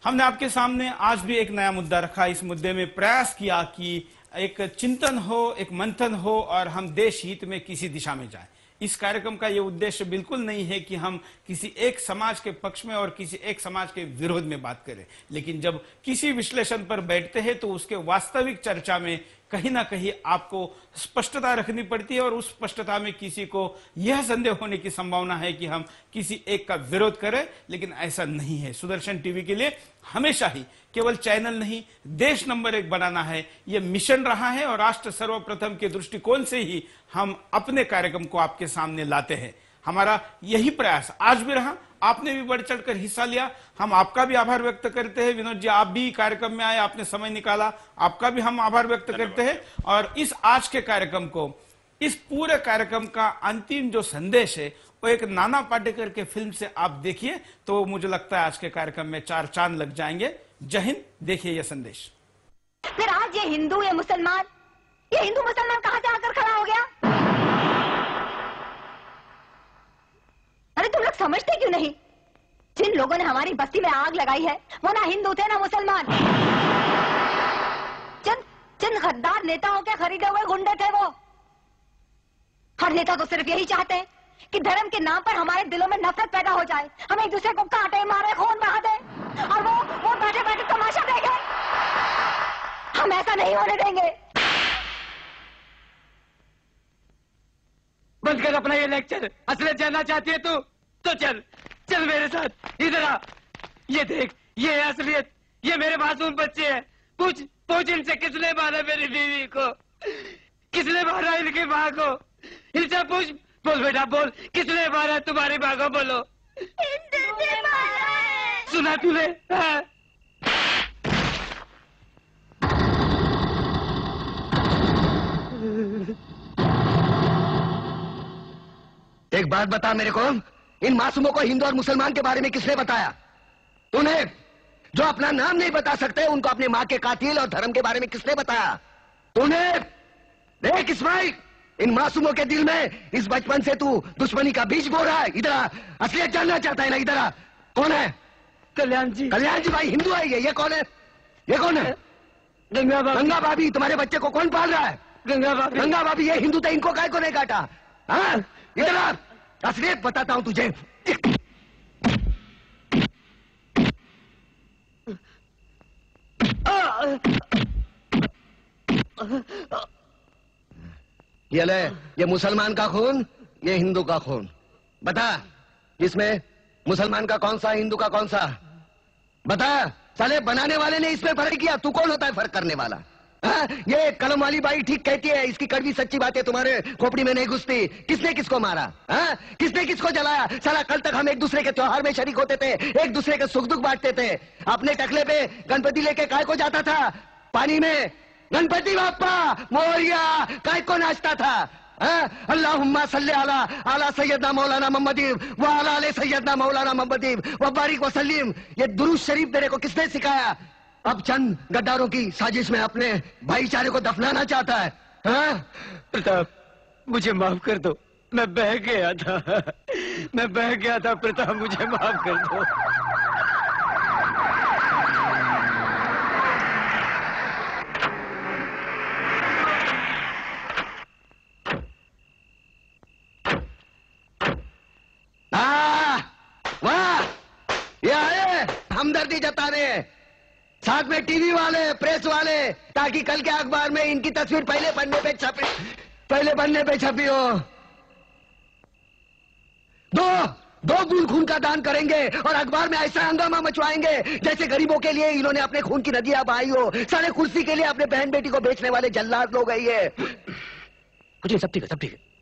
Speaker 1: हमने आपके सामने आज भी एक नया मुद्दा रखा। इस मुद्दे में प्रयास किया कि एक चिंतन हो, एक मंथन हो और हम देश हित में किसी दिशा में जाएं। इस कार्यक्रम का ये उद्देश्य बिल्कुल नहीं है कि हम किसी एक समाज के पक्ष में और किसी एक समाज के विरोध में बात करें, लेकिन जब किसी विश्लेषण पर बैठते हैं तो उसके वास्तविक चर्चा में कहीं ना कहीं आपको स्पष्टता रखनी पड़ती है और उस स्पष्टता में किसी को यह संदेह होने की संभावना है कि हम किसी एक का विरोध करें, लेकिन ऐसा नहीं है। सुदर्शन टीवी के लिए हमेशा ही केवल चैनल नहीं, देश नंबर 1 बनाना है, यह मिशन रहा है और राष्ट्र सर्वप्रथम के दृष्टिकोण से ही हम अपने कार्यक्रम को आपके सामने लाते हैं। हमारा यही प्रयास आज भी रहा। आपने भी बढ़ चढ़कर हिस्सा लिया, हम आपका भी आभार व्यक्त करते हैं। विनोद जी, आप भी कार्यक्रम में आए, आपने समय निकाला, आपका भी हम आभार व्यक्त करते हैं। और इस आज के कार्यक्रम को, इस पूरे कार्यक्रम का अंतिम जो संदेश है वो एक नाना पाटेकर के फिल्म से आप देखिए तो मुझे लगता है आज के कार्यक्रम में 4 चांद लग जाएंगे। जय हिंद। देखिए यह संदेश।
Speaker 16: फिर आज ये हिंदू, ये मुसलमान, ये हिंदू मुसलमान कहां से आकर खड़ा हो गया? अरे तुम लोग समझते क्यों नहीं? जिन लोगों ने हमारी बस्ती में आग लगाई है वो ना हिंदू थे ना मुसलमान, चंद गद्दार नेताओं के खरीदे हुए गुंडे थे वो। हर नेता तो सिर्फ यही चाहते हैं कि धर्म के नाम पर हमारे दिलों में नफरत पैदा हो जाए, हम एक दूसरे को काटे, मारे, खून बहा दे और वो बैठे बैठे तमाशा देखे। हम ऐसा नहीं होने देंगे।
Speaker 17: बंद कर अपना ये लेक्चर। असलियत जानना चाहती है तू तो चल मेरे साथ। इधर आ, ये देख, ये है असलियत। ये मेरे मासूम बच्चे हैं। पूछ इनसे किसने मारा मेरी बीवी को, किसने मारा इनकी माँ को। इनसे पूछ। बोल बेटा बोल, किसने मारा तुम्हारी माँ को? बोलो।
Speaker 16: ने मारा है।
Speaker 17: सुना तूने?
Speaker 18: एक बात बता मेरे को, इन मासूमों को हिंदू और मुसलमान के बारे में किसने बताया? तूने? जो अपना नाम नहीं बता सकते उनको अपनी माँ के कातिल और धर्म के बारे में किसने बताया? तूने? देख इस्माइल, इन मासूमों के दिल में इस बचपन से तू दुश्मनी का बीज बो रहा है। इधर आ, असलियत जानना चाहता है ना? इधर आ। कौन है?
Speaker 17: कल्याण जी।
Speaker 18: कल्याण जी भाई हिंदू है ये कौन है? ये कौन है?
Speaker 17: गंगा भाभी।
Speaker 18: गंगा भाभी। तुम्हारे बच्चे को कौन पाल रहा है?
Speaker 17: गंगा भाभी।
Speaker 18: गंगा भाभी ये हिंदू थे, इनको काय को नहीं काटा? हाँ, इधर आ, असलियत बताता हूं तुझे। ये ले, ये मुसलमान का खून, ये हिंदू का खून। बता, इसमें मुसलमान का कौन सा, हिंदू का कौन सा? बता। साले बनाने वाले ने इसमें फर्क किया, तू कौन होता है फर्क करने वाला? हाँ? ये कलम वाली बाई ठीक कहती है, इसकी कड़वी सच्ची बातें तुम्हारे खोपड़ी में नहीं घुसती। किसने किसको मारा? हाँ? किसने किसको जलाया? साला कल तक हम एक दूसरे के त्योहार में शरीक होते थे, एक दूसरे के सुख दुख बांटते थे। अपने टकले पे गणपति लेके काय को जाता था? पानी में गणपति बाप्पा मोरिया काय को नाचता था? अल्लाहुम्मा सल्ली अला सैयदना मौलाना मोहम्मदी व अला आले सैयदना मौलाना मोहम्मदी व बारिक वसल्लिम। ये दुरूद शरीफ तेरे को किसने सिखाया? अब चंद गद्दारों की साजिश में अपने भाईचारे को दफनाना चाहता है।
Speaker 17: प्रताप, मुझे माफ कर दो, मैं बह गया था प्रताप, मुझे माफ कर दो।
Speaker 18: वाह, ये आए हमदर्दी जताने, साथ में टीवी वाले, प्रेस वाले, ताकि कल के अखबार में इनकी तस्वीर पहले पन्ने पे छपी हो। दो बूंद खून का दान करेंगे और अखबार में ऐसा हंगामा मचवाएंगे जैसे गरीबों के लिए इन्होंने अपने खून की नदियां बहाई हो। सारे कुर्सी के लिए अपने बहन बेटी को बेचने वाले जल्लाद लोग है ये। कुछ सब ठीक है।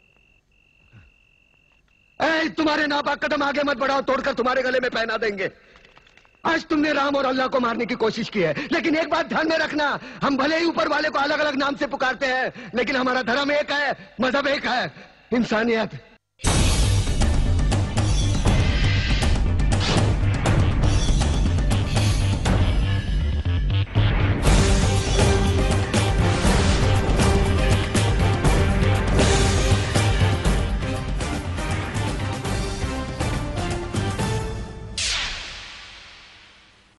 Speaker 18: तुम्हारे नापाक कदम आगे मत बढ़ाओ, तोड़कर तुम्हारे गले में पहना देंगे। आज तुमने राम और अल्लाह को मारने की कोशिश की है, लेकिन एक बात ध्यान में रखना, हम भले ही ऊपर वाले को अलग अलग नाम से पुकारते हैं, लेकिन हमारा धर्म एक है, मजहब एक है, इंसानियत।